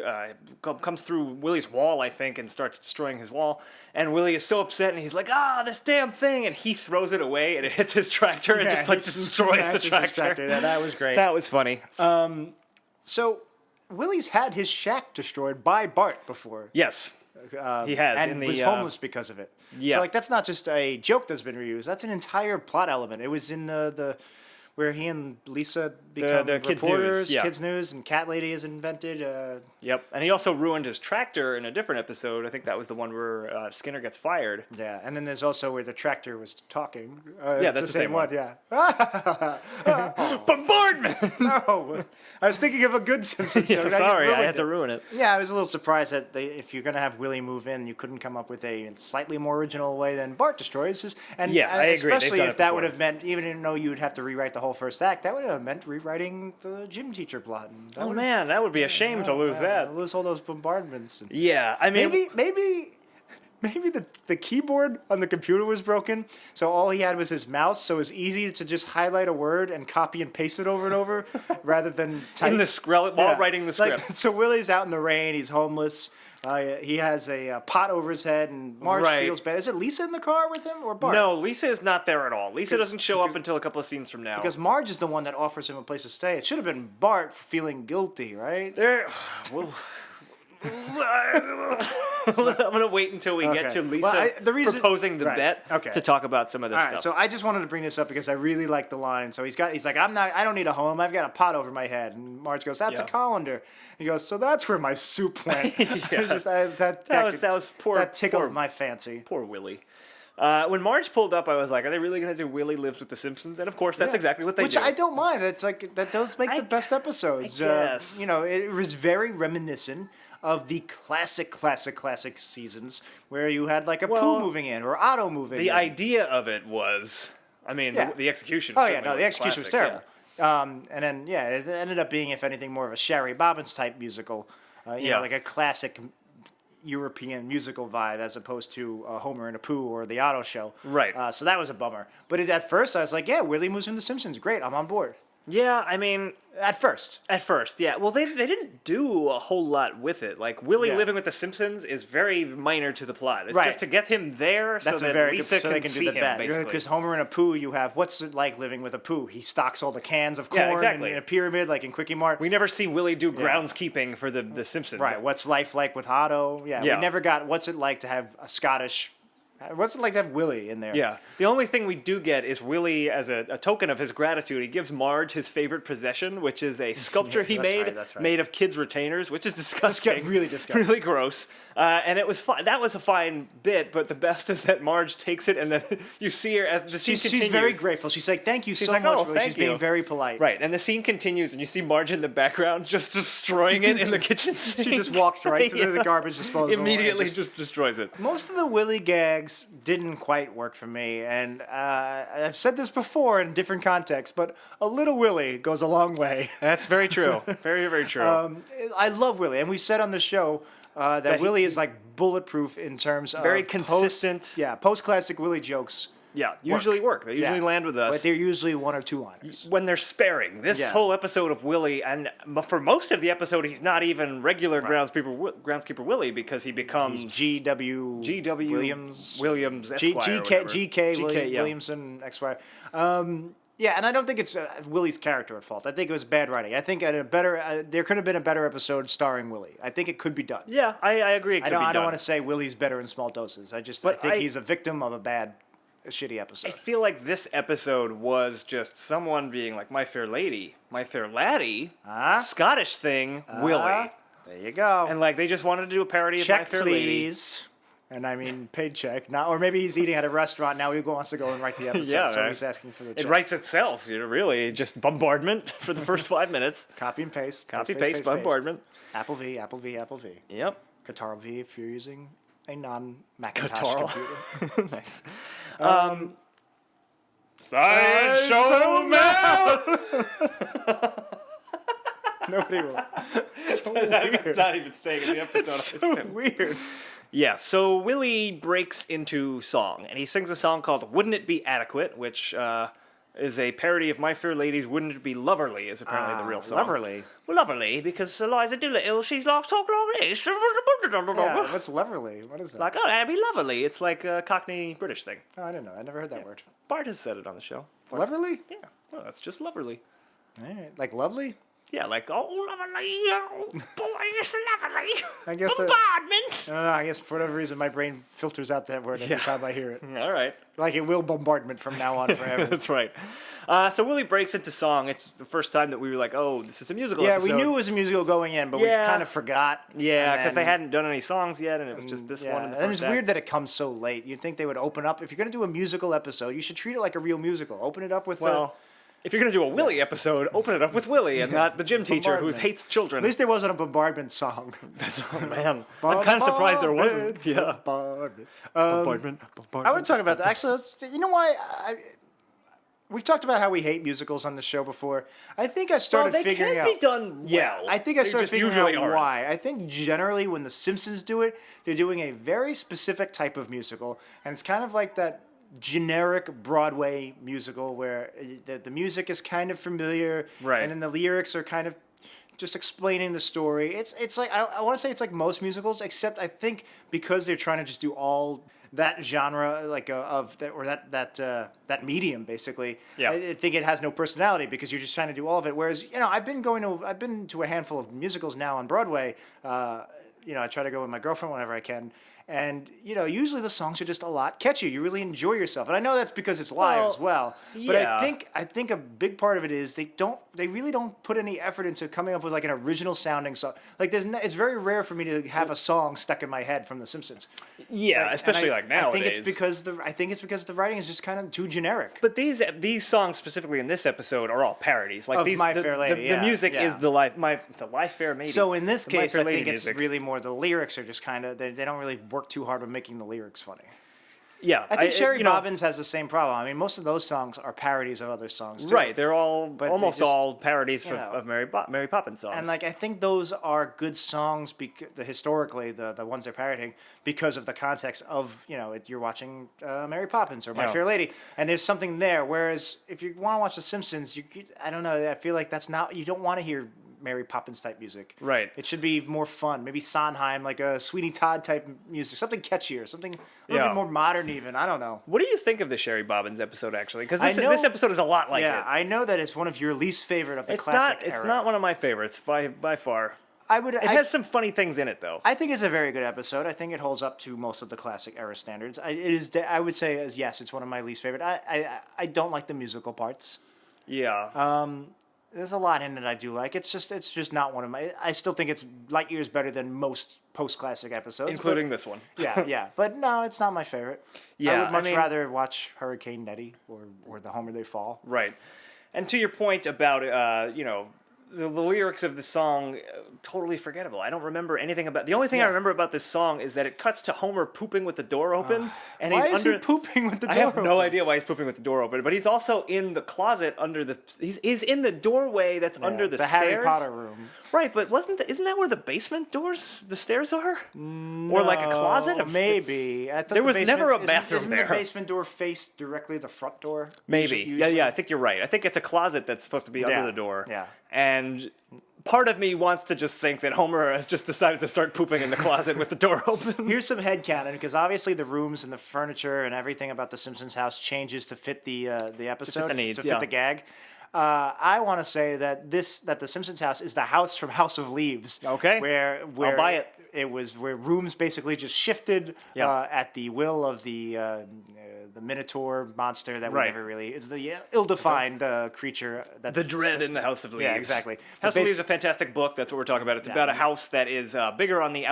comes through Willie's wall, I think, and starts destroying his wall. And Willie is so upset, and he's like, this damn thing. And he throws it away, and it hits his tractor and just like he destroys the smashes his tractor. Yeah, that was great. That was funny. So Willie's had his shack destroyed by Bart before. Yes. He has, and in the, was homeless because of it. yeah. So like that's not just a joke that's been reused. That's an entire plot element. It was in the where he and Lisa become the Kids reporters. News, yeah. Kids News, and Cat Lady is invented. Yep. And he also ruined his tractor in a different episode. I think that was the one where Skinner gets fired. Yeah, and then there's also where the tractor was talking. Yeah, it's that's the same one. Yeah. Bombardment! No, I was thinking of a good Simpsons joke. Yeah, and sorry, I ruined had to it. ruin it. Yeah, I was a little surprised that if you're gonna have Willie move in, you couldn't come up with a slightly more original way than Bart destroys his. And Yeah, I agree. They've especially done if it that before. would have meant, even though you would have to rewrite the whole first act, that would have meant rewriting the gym teacher plot. And that Oh, would- man, that would be a shame to lose that. Lose all those bombardments. And Yeah, I mean... Maybe the keyboard on the computer was broken, so all he had was his mouse, so it was easy to just highlight a word and copy and paste it over and over, rather than type. In the script, while writing the script. So Willie's out in the rain, he's homeless, he has a pot over his head, and Marge Right. feels bad. Is it Lisa in the car with him, or Bart? No, Lisa is not there at all. Lisa Because- doesn't show up because- until a couple of scenes from now. Because Marge is the one that offers him a place to stay. It should have been Bart for feeling guilty, right? There... Well... I'm gonna wait until we get to Okay. Lisa Well, the reason- proposing the right, bet okay. to talk about some of this All stuff. right, so I just wanted to bring this up because I really like the line. So he's like, I don't need a home. I've got a pot over my head. And Marge goes, that's Yeah. a colander. He goes, so that's where my soup went. Yeah. It's just, that was poor- That tickled poor- my fancy. Poor Willie. When Marge pulled up, I was like, are they really going to do Willie Lives with the Simpsons? And of course, that's exactly what they Which do. I don't mind. It's like that; those make the best episodes. I guess. It was very reminiscent of the classic seasons where you had like a Pooh moving in or Otto moving in. The idea of it was, the execution. Oh yeah, no, the was execution was classic, terrible. And then it ended up being, if anything, more of a Sherry Bobbins type musical. Like a classic European musical vibe as opposed to Homer and a Pooh or the Otto Show. Right. So that was a bummer. But at first I was like, yeah, Willie moves from The Simpsons. Great, I'm on board. Yeah, I mean... At first, yeah. Well, they didn't do a whole lot with it. Like, Willie living with the Simpsons is very minor to the plot. It's just to get him there so that Lisa can see him, basically. Because Homer and a Pooh, you have, what's it like living with a Pooh? He stocks all the cans of corn in a pyramid, like in Quickie Mart. We never see Willie do groundskeeping for the Simpsons. Right. What's life like with Otto? Yeah. We never got what's it like to have a Scottish... What's it like to have Willie in there? Yeah. The only thing we do get is Willie, as a token of his gratitude, he gives Marge his favorite possession, which is a sculpture he made made of kids' retainers, which is disgusting. Really disgusting. Really gross. And it was fun. That was a fine bit, but the best is that Marge takes it and then you see her as the scene continues. She's very grateful. She's like, thank you so much, Willie. She's being very polite. Right. And the scene continues and you see Marge in the background just destroying it in the kitchen sink. She just walks right to the garbage disposal. Immediately just destroys it. Most of the Willie gags didn't quite work for me, and I've said this before in different contexts, but a little Willie goes a long way. That's very true. Very, very true. I love Willie, and we said on the show that Willie is like bulletproof in terms of very consistent. Post-classic Willie jokes. Yeah, usually work. They usually land with us. But they're usually one or two liners. When they're sparing. This whole episode of Willie, and for most of the episode, he's not even regular Groundskeeper Willie because he becomes... He's G.W. Williams Esquire. G.K. Williamson Esquire. And I don't think it's Willie's character at fault. I think it was bad writing. I think there could have been a better episode starring Willie. I think it could be done. Yeah, I agree. I don't want to say Willie's better in small doses. I think he's a victim of a shitty episode. I feel like this episode was just someone being like, My Fair Lady, My Fair Laddie, Scottish thing, Willie. There you go. And like they just wanted to do a parody of My Fair Lady. And I mean, paid check. Not, or maybe he's eating at a restaurant now. He wants to go and write the episode, so he's asking for the check. It writes itself, really. Just bombardment for the first 5 minutes. Copy and paste. Paste, bombardment. Apple V. Yep. Qatar V if you're using a non-Macintosh computer. Nice. Sideshow Mel! Nobody will. So weird. Not even staying in the episode. So weird. Yeah, so Willie breaks into song, and he sings a song called Wouldn't It Be Adequate, which is a parody of My Fair Lady's Wouldn't It Be Loverly, is apparently the real song. Loverly? Well, Loverly, because Eliza Doolittle, she's like, talk like this. Yeah, what's Loverly? What is that? Like, oh, that'd be lovely. It's like a Cockney British thing. Oh, I didn't know. I never heard that word. Bart has said it on the show. Loverly? Yeah. Well, that's just Loverly. All right. Like lovely? Yeah, like, oh, lovely, oh, boy, it's lovely. I guess bombardment. I don't know. I guess for whatever reason, my brain filters out that word every time I hear it. All right. Like it will bombardment from now on forever. That's right. So Willie breaks into song. It's the first time that we were like, oh, this is a musical episode. Yeah, we knew it was a musical going in, but we kind of forgot. Yeah, because they hadn't done any songs yet, and it was just this one. And it's weird that it comes so late. You'd think they would open up. If you're going to do a musical episode, you should treat it like a real musical. Open it up with... If you're going to do a Willie episode, open it up with Willie and not the gym teacher who hates children. At least there wasn't a bombardment song. Oh, man. I'm kind of surprised there wasn't. Yeah. Bombardment. Bombardment. I want to talk about that. Actually, you know why? We've talked about how we hate musicals on the show before. I think I started figuring out... they can't be done well. Yeah, I think I started figuring out why. I think generally when the Simpsons do it, they're doing a very specific type of musical. And it's kind of like that generic Broadway musical where the music is kind of familiar, right? And then the lyrics are kind of just explaining the story. It's like I want to say it's like most musicals, except I think because they're trying to just do all that genre like of that or that medium basically. Yeah. I think it has no personality because you're just trying to do all of it. Whereas I've been to a handful of musicals now on Broadway. I try to go with my girlfriend whenever I can. And, usually the songs are just a lot catchier. You really enjoy yourself. And I know that's because it's live as well. But yeah. I think a big part of it is they really don't put any effort into coming up with like an original sounding song. Like it's very rare for me to have a song stuck in my head from The Simpsons. Yeah, especially like nowadays. I think it's because the writing is just kind of too generic. But these songs specifically in this episode are all parodies. Like Of My Fair Lady, the music is the Life Fair Lady. So in this The My case, Fair I Lady think it's music. really more the lyrics are just kind of they don't really work too hard on making the lyrics funny. Yeah, I think Sherry Bobbins has the same problem. I mean, most of those songs are parodies of other songs too. Right, they're all almost all parodies you know. of Mary Poppins songs. And like I think those are good songs historically the ones they're parodying because of the context of you're watching Mary Poppins or My Fair Lady and there's something there. Whereas if you want to watch The Simpsons, I don't know. I feel like you don't want to hear Mary Poppins type music. Right. It should be more fun. Maybe Sondheim, like a Sweeney Todd type music, something catchier, something a little bit more modern even. I don't know. What do you think of the Sherry Bobbins episode actually? Because this episode is a lot like it. Yeah, I know that it's one of your least favorite of the classic era. It's not one of my favorites by far. It has some funny things in it though. I think it's a very good episode. I think it holds up to most of the classic era standards. I would say yes, it's one of my least favorite. I don't like the musical parts. Yeah. There's a lot in it I do like. It's just not one of my. I still think it's light years better than most post-classic episodes, including this one. yeah. But no, it's not my favorite. Yeah, I would much rather watch Hurricane Nettie or The Homer They Fall. Right. And to your point about the lyrics of the song, totally forgettable. I don't remember anything about. The only thing I remember about this song is that it cuts to Homer pooping with the door open, and why is he pooping with the door open? I have no idea why he's pooping with the door open, but he's also in the closet under the. He's in the doorway that's under the stairs. Harry Potter room. Right, but isn't that where the basement doors, the stairs are? No, or like a closet? Maybe. I thought there was never a bathroom isn't there. The basement door face directly the front door? Maybe. Usually? Yeah, I think you're right. I think it's a closet that's supposed to be under the door. Yeah. And part of me wants to just think that Homer has just decided to start pooping in the closet with the door open. Here's some headcanon, because obviously the rooms and the furniture and everything about the Simpsons house changes to fit the episode, to fit the needs, fit the gag. I want to say that the Simpsons house is the house from House of Leaves. Okay. Where I'll buy it. It was where rooms basically just shifted at the will of the Minotaur monster that we never really. It's the ill-defined creature that the dread in the House of Leaves. Yeah, exactly. House of Leaves is a fantastic book. That's what we're talking about. It's about a house that is bigger on the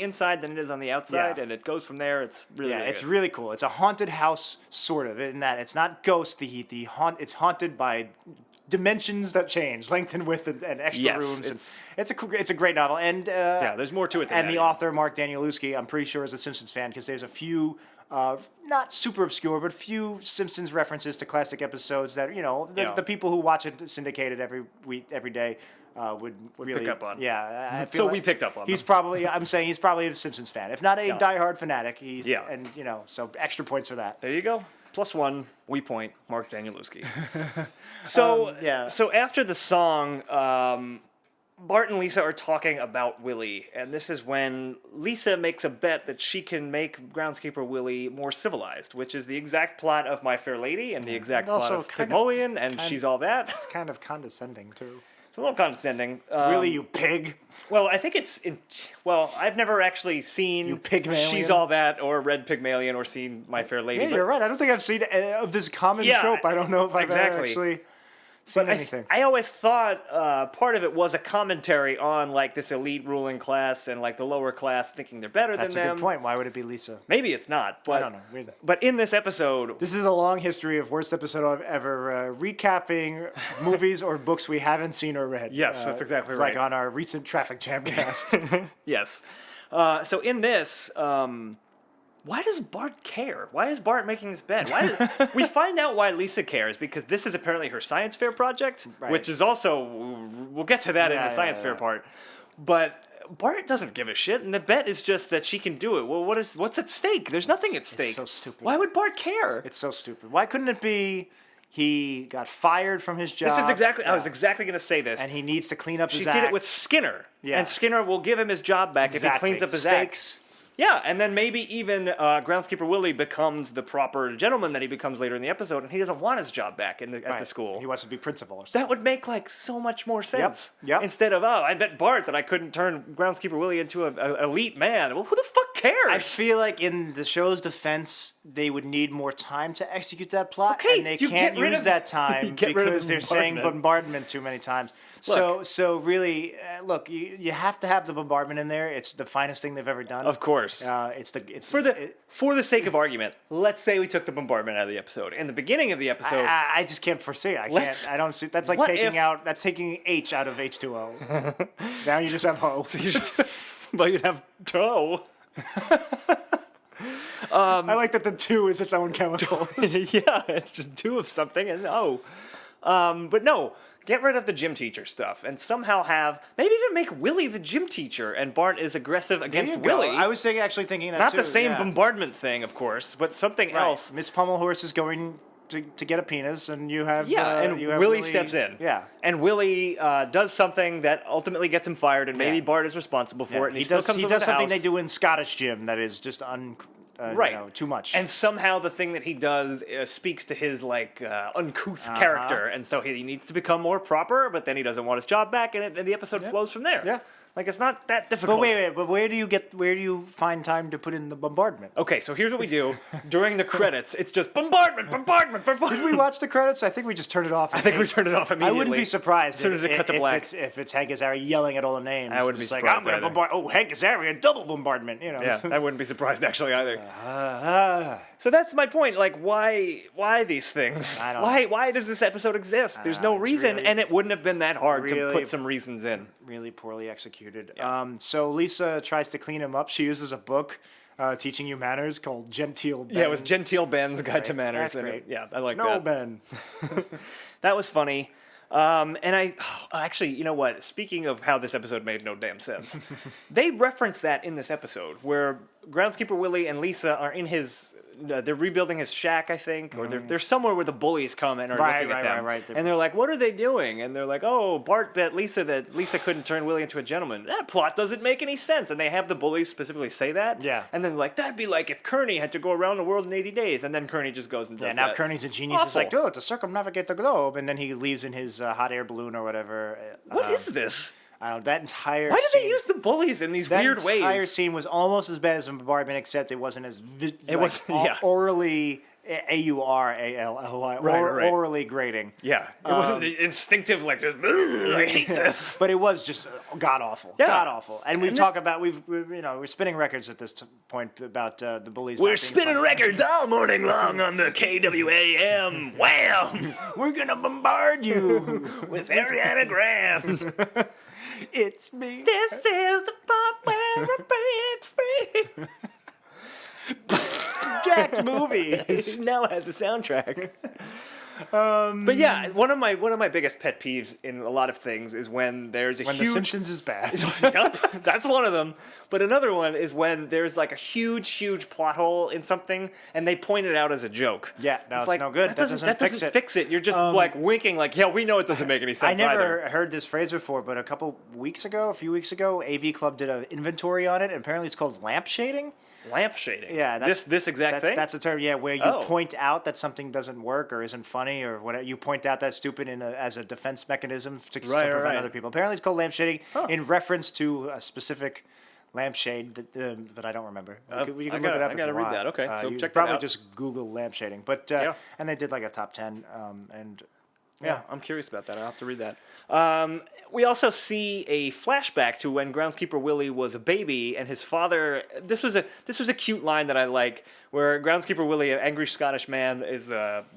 inside than it is on the outside, and it goes from there. It's really it's good. really cool. It's a haunted house, sort of, in that it's not ghost. It's haunted by dimensions that change, length and width, and extra rooms. It's a great novel, and there's more to it than and that. the author Mark Danielewski, I'm pretty sure, is a Simpsons fan, because there's a few not super obscure, but few Simpsons references to classic episodes that the people who watch it syndicated every day would really pick up on. Yeah, We picked up on. He's probably a Simpsons fan, if not a diehard fanatic. And so extra points for that. There you go. +1, we point, Mark Danielewski. So after the song, Bart and Lisa are talking about Willie, and this is when Lisa makes a bet that she can make Groundskeeper Willie more civilized, which is the exact plot of My Fair Lady and the exact plot of Pygmalion, and she's all that. It's kind of condescending, too. It's a little condescending. Willie, you pig. Well, I think I've never actually seen You Pygmalion. She's All That or read Pygmalion or seen My Fair Lady. Yeah, you're right. I don't think I've seen of this common trope. I don't know if I've ever actually seen anything. I always thought part of it was a commentary on like this elite ruling class and like the lower class thinking they're better than them. That's a good point. Why would it be Lisa? Maybe it's not. But, I don't know. But in this episode... This is a long history of worst episode I've ever recapping movies or books we haven't seen or read. Yes, that's exactly right. Like on our recent Traffic Jam cast. Yes. So in this... why does Bart care? Why is Bart making this bet? We find out why Lisa cares, because this is apparently her science fair project, which is also, we'll get to that in the science fair part. But Bart doesn't give a shit, and the bet is just that she can do it. Well, what's at stake? There's nothing at stake. It's so stupid. Why would Bart care? It's so stupid. Why couldn't it be he got fired from his job? This is exactly, I was exactly going to say this. And he needs to clean up his act. She did it with Skinner. Yeah. And Skinner will give him his job back if he cleans up his act. Yeah, and then maybe even Groundskeeper Willie becomes the proper gentleman that he becomes later in the episode, and he doesn't want his job back at the school. He wants to be principal or something. That would make like so much more sense. Yep. Instead of, I bet Bart that I couldn't turn Groundskeeper Willie into an elite man. Well, who the fuck cares? I feel like in the show's defense, they would need more time to execute that plot, Okay, and they you can't get rid use of- that time you get rid of because they're saying bombardment too many times. So really, look, you have to have the bombardment in there. It's the finest thing they've ever done. Of course. For the sake of argument, let's say we took the bombardment out of the episode. In the beginning of the episode, I just can't foresee it. I don't see. That's like taking H out of H2O. Now you just have O. but you'd have toe. I like that the 2 is its own chemical. Yeah, it's just 2 of something and O. But no, get rid of the gym teacher stuff and somehow maybe even make Willie the gym teacher and Bart is aggressive against Willie. I was thinking that Not too. the same yeah. bombardment thing, of course, but something else. Miss Pummelhorse is going to get a penis, and you have and you have Willie steps in. Yeah, and Willie does something that ultimately gets him fired, and maybe Bart is responsible for it. And he does something they do in Scottish gym that is just too much. And somehow the thing that he does speaks to his uncouth character, and so he needs to become more proper. But then he doesn't want his job back, and the episode flows from there. Yeah. Like, it's not that difficult. But wait, but where do you find time to put in the bombardment? Okay, so here's what we do. During the credits, it's just bombardment. Did we watch the credits? I think we just turned it off. I think we turned it off immediately. I wouldn't be surprised as soon as it cut to black. If it's Hank Azaria yelling at all the names. I wouldn't be surprised I'm going to bombard. Oh, Hank Azaria, double bombardment. You know. Yeah, I wouldn't be surprised actually either. So that's my point. Like, why these things? I don't know. Why does this episode exist? There's no reason, and it wouldn't have been that hard to put some reasons in. Really poorly executed. Yeah. So Lisa tries to clean him up. She uses a book teaching you manners called Genteel Ben. Yeah, it was Genteel Ben's Guide to Manners. That's great. Yeah, I like that. No, Ben. That was funny. And actually, you know what? Speaking of how this episode made no damn sense, they reference that in this episode where Groundskeeper Willie and Lisa are in his. They're rebuilding his shack, I think, or they're somewhere where the bullies come and are looking at them. Right. And they're like, "What are they doing?" And they're like, "Oh, Bart bet Lisa that Lisa couldn't turn Willie into a gentleman." That plot doesn't make any sense. And they have the bullies specifically say that. Yeah. And then like that'd be like if Kearney had to go around the world in 80 days, and then Kearney just goes and does Yeah, now that. Kearney's a genius. He's like, to circumnavigate the globe, and then he leaves in his hot air balloon or whatever. What is this? That entire Why did scene, they use the bullies in these weird ways? That entire scene was almost as bad as bombardment, except it wasn't as orally orally grating. Yeah, it wasn't the instinctive like just. I hate this. But it was just god awful. Yeah. God awful. And we're spinning records at this point about the bullies. We're spinning records all morning long on the KWAM. Wham! We're gonna bombard you with Ariana Grande. It's me. This is the part where I break free. Jack's movie. It now has a soundtrack. But yeah, one of my biggest pet peeves in a lot of things is when there's The Simpsons is bad. Yep, that's one of them. But another one is when there's like a huge plot hole in something and they point it out as a joke. Yeah, no, it's like, no good. That doesn't fix it. You're just like winking like, yeah, we know it doesn't make any sense I never either. heard this phrase before, but a few weeks ago, AV Club did an inventory on it, and apparently it's called lampshading. Lampshading. Yeah, this exact thing. That's the term. Yeah, where you point out that something doesn't work or isn't funny or whatever. You point out that's stupid as a defense mechanism to prevent other people. Apparently, it's called lampshading in reference to a specific lampshade, but I don't remember. You can look it up. I gotta read that. Okay, so you check that probably out. just Google lampshading. But and they did like a top 10 and. Yeah, I'm curious about that. I'll have to read that. We also see a flashback to when Groundskeeper Willie was a baby and his father. This was a cute line that I like, where Groundskeeper Willie, an angry Scottish man, is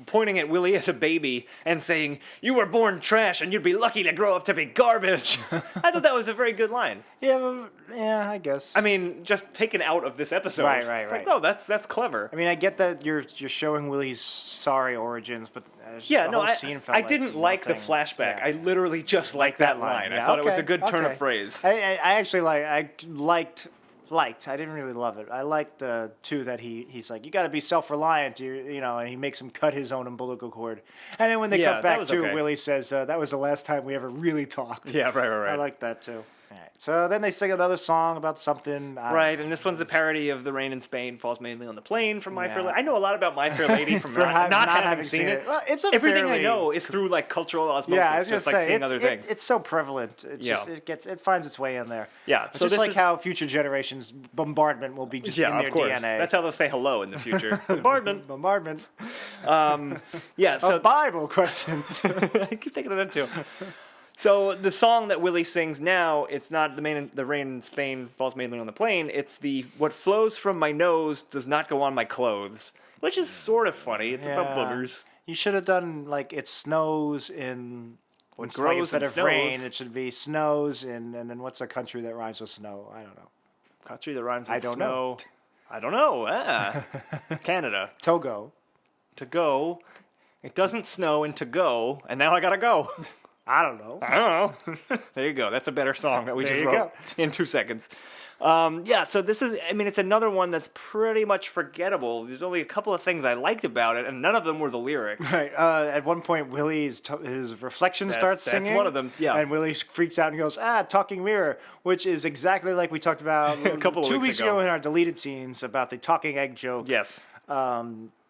pointing at Willie as a baby and saying, "You were born trash, and you'd be lucky to grow up to be garbage." I thought that was a very good line. Yeah, I guess. I mean, just taken out of this episode. Right. Like, oh, that's clever. I mean, I get that you're showing Willie's sorry origins, but I didn't like the flashback. Yeah. I literally just liked that line. I thought it was a good turn of phrase. I actually liked. I didn't really love it. I liked too that he's like, you got to be self-reliant, and he makes him cut his own umbilical cord. And then when they cut back to, Willie says that was the last time we ever really talked. Yeah, right. I like that too. All right. So then they sing another song about something. I don't Right, know. and this one's a parody of The Rain in Spain Falls Mainly on the Plane from My Fair Yeah. Lady. I know a lot about My Fair Lady from For not having seen it. Well, it's a Everything fairly, I know is through like cultural osmosis, Yeah, I was just gonna like say seeing other things. it's so prevalent. It's Yeah. just it finds its way in there. Yeah, It's so just this like is- how future generations bombardment will be just in their of course. DNA. That's how they'll say hello in the future. Bombardment. Bombardment. Yeah, so Bible questions. I keep thinking of that too. So the song that Willie sings now, it's not the rain in Spain falls mainly on the plane. It's the what flows from my nose does not go on my clothes, which is sort of funny. It's about Yeah. boogers. You should have done like it snows in. What It's grows instead and of snows. rain, it should be snows in, and then what's a country that rhymes with snow? I don't know. Country that rhymes with I don't snow. know. I don't know. Ah. Canada. Togo. To go. It doesn't snow in to go, and now I gotta go. I don't know. I don't know. There you go. That's a better song that we There just you wrote in 2 seconds. Yeah, so this is, I mean, it's another one that's pretty much forgettable. There's only a couple of things I liked about it, and none of them were the lyrics. Right. At one point, his reflection starts that's singing. one of them, yeah. And Willie freaks out and goes, talking mirror, which is exactly like we talked about A couple of 2 weeks weeks ago. ago in our deleted scenes about the talking egg joke. Yes.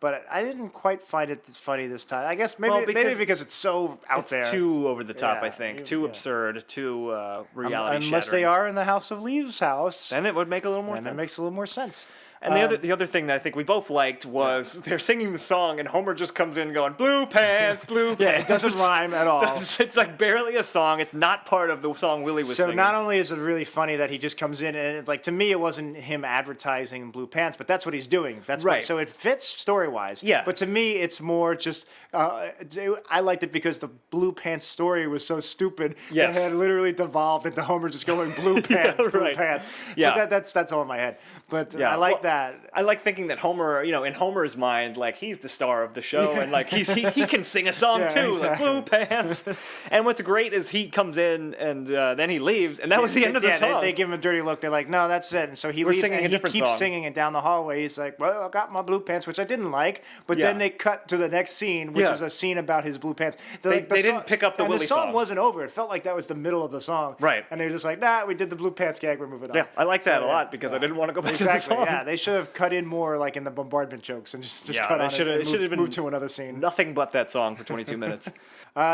But I didn't quite find it funny this time. I guess maybe Well, maybe because it's so out It's there. too over the top, Yeah, I think. you- Too yeah. absurd, too reality Unless they shattering. are in the House of Leaves house. Then it would make a little more And sense. it makes a little more sense. And the other thing that I think we both liked was they're singing the song and Homer just comes in going blue pants, blue pants. Yeah, it doesn't rhyme at all. It's like barely a song. It's not part of the song Willie was So singing. not only is it really funny that he just comes in and like to me it wasn't him advertising blue pants, but that's what he's doing. That's Right. What, so it fits story wise. Yeah. But to me it's more just I liked it because the blue pants story was so stupid. Yes. It had literally devolved into Homer just going blue pants, blue right. pants. Yeah. But that's all in my head. But Yeah, I like well, that. I like thinking that Homer, in Homer's mind, like he's the star of the show, and like he can sing a song Yeah, too, exactly. like Blue Pants. And what's great is he comes in and then he leaves, and that was the end of the song. They give him a dirty look. They're like, no, that's it. And so he We're leaves singing and a he different keeps song. singing it down the hallway. He's like, well, I got my blue pants, which I didn't like. But Yeah. then they cut to the next scene, which Yeah. is a scene about his blue pants. They didn't pick up the and Willie the song song. wasn't over. It felt like that was the middle of the song. Right. And they're just like, nah, we did the blue pants gag. We're moving on. Yeah, I like that So, a lot because I didn't want to go back to the Exactly. song. Yeah, they should have cut in more like in the bombardment jokes and just Yeah, cut they on should it have- and it should have been moved to another scene. Nothing but that song for 22 minutes.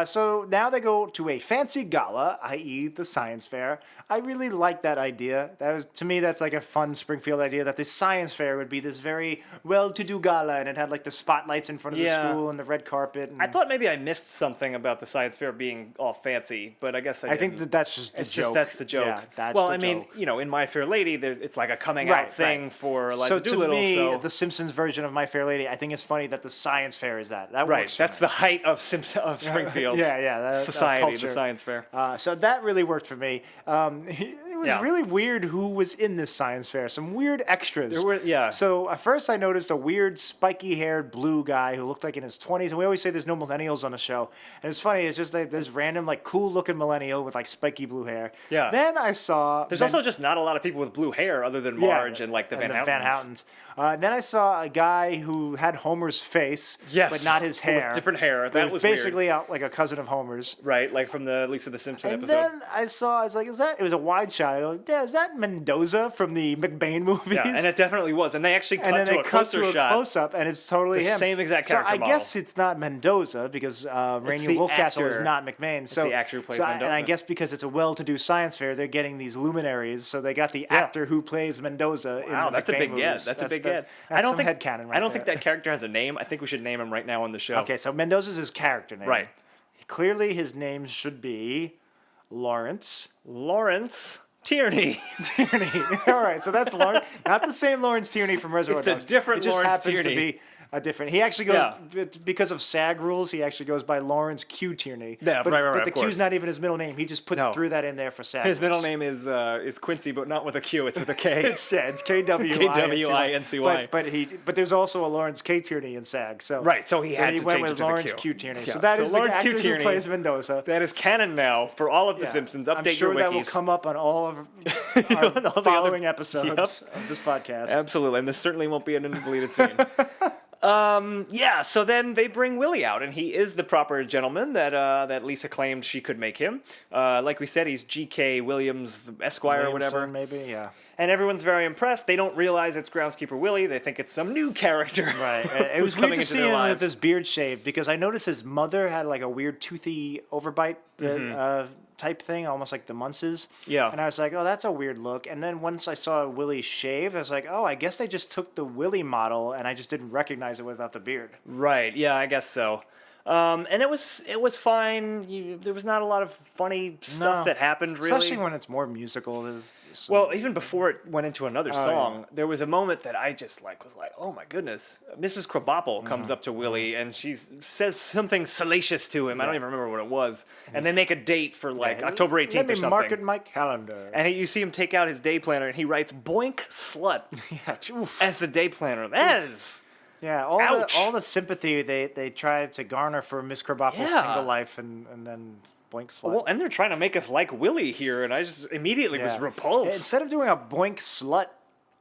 So now they go to a fancy gala, i.e., the science fair. I really like that idea. To me, that's like a fun Springfield idea that this science fair would be this very well-to-do gala, and it had like the spotlights in front of the Yeah. school and the red carpet. And I thought maybe I missed something about the science fair being all fancy, but I guess I think didn't. that's just the It's joke. just that's the joke. Yeah, that's well, the I mean, joke. in My Fair Lady, it's like a coming Right, out thing right. for Eliza So to Doolittle. me, so the Simpsons version of My Fair Lady, I think it's funny that the science fair is that. That right, works for that's me. the height of Springfield. Yeah, that society, culture. the science fair. So that really worked for me. It was Yeah. really weird who was in this science fair. Some weird extras. There were- yeah. So at first I noticed a weird spiky-haired blue guy who looked like in his 20s. And we always say there's no millennials on the show. And it's funny. It's just like this random, like, cool-looking millennial with, like, spiky blue hair. Yeah. Then I saw... There's also just not a lot of people with blue hair other than Marge and like the Van Houtens. Then I saw a guy who had Homer's face, Yes, but not his with hair. different hair. It That was weird. basically like a cousin of Homer's. Right, like from the Lisa the Simpson And episode. then I was like, it was a wide shot. I go, yeah, is that Mendoza from the McBain movies? Yeah, and it definitely was. And they actually cut And then to they a cut closer to a shot. close-up, and it's totally The him. same exact So character I model. guess it's not Mendoza because Rainier the Wolfcastle is actor. not McMahon. So the actor who plays And I Mendoza. guess because it's a well-to-do science fair, they're getting these luminaries. So they got the actor who plays Mendoza in Wow, the that's a McBain big movies. get. That's a big get. That's some think headcanon right I don't think there. that character has a name. I think we should name him right now on the show. Okay, so Mendoza's his character name. Right. Clearly, his name should be Lawrence Lawrence Tierney. Tierney. All right, so that's Lawrence, not the same Lawrence Tierney from Reservoir It's a Dogs. different It just Lawrence happens Tierney. to be a different. He actually goes Yeah. because of SAG rules. He actually goes by Lawrence Q Tierney. Yeah, but, right, but the of course. Q's not even his middle name. He just threw that in there for SAG. His middle rules. name is Quincy, but not with a Q. It's with a K. It's KWINCY. KWINCY. But there's also a Lawrence K Tierney in SAG. So Right, so he had to went change with it to the Lawrence Q. Q Tierney. Yeah, So that so is Lawrence the Q. actor Tierney. who plays Mendoza. That is canon now for all of The Yeah. Simpsons. I'm Update sure your that will wikis. come up on all of On all the our following other- episodes of this podcast. Absolutely, and this certainly won't be in a deleted scene. Yeah, so then they bring Willie out, and he is the proper gentleman that Lisa claimed she could make him. Like we said, he's G.K. Williams, the Esquire or whatever. Maybe, yeah. And everyone's very impressed. They don't realize it's Groundskeeper Willie. They think it's some new character. Right. It was weird to see him with this beard shaved, because I noticed his mother had like a weird toothy overbite type thing, almost like the Munces. Yeah. And I was like, oh, that's a weird look. And then once I saw Willie shaved, I was like, oh, I guess they just took the Willie model, and I just didn't recognize it without the beard. Right, yeah, I guess so. And it was fine. There was not a lot of funny stuff that happened, really. Especially when it's more musical. Well, even before it went into another song, there was a moment that I just was like, oh my goodness. Mrs. Krabappel comes up to Willie and she says something salacious to him. I don't even remember what it was. And they make a date for October 18th or something. Let me mark it in my calendar. And you see him take out his day planner and he writes "boink slut" as the day planner. That is... Yeah, all the sympathy they tried to garner for Miss Krabappel's single life, and then boink slut. Well, and they're trying to make us like Willie here, and I just immediately was repulsed. Instead of doing a boink slut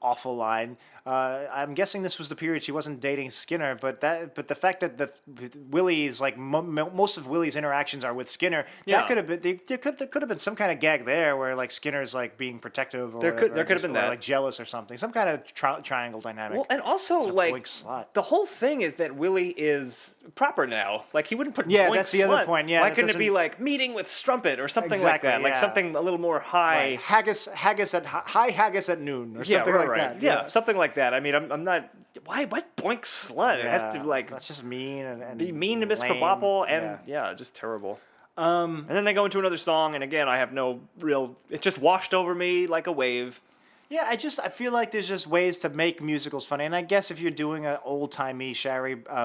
awful line, I'm guessing this was the period she wasn't dating Skinner, but the fact that Willie's like most of Willie's interactions are with Skinner, that could have been there could have been some kind of gag there where like Skinner's like being protective, or there could have been that, like jealous or something, some kind of triangle dynamic. Well, and also like the whole thing is that Willie is proper now. Like he wouldn't put boink that's the other point. Yeah, why couldn't it be like meeting with Strumpet or something like that? Like something a little more high. Right. Haggis at noon or something like that. Yeah, something like that. I mean, I'm not. Why boink slut? It has to like. That's just mean and be mean to Miss Krabappel and just terrible. And then they go into another song, and again, I have no real. It just washed over me like a wave. Yeah, I feel like there's just ways to make musicals funny, and I guess if you're doing an old timey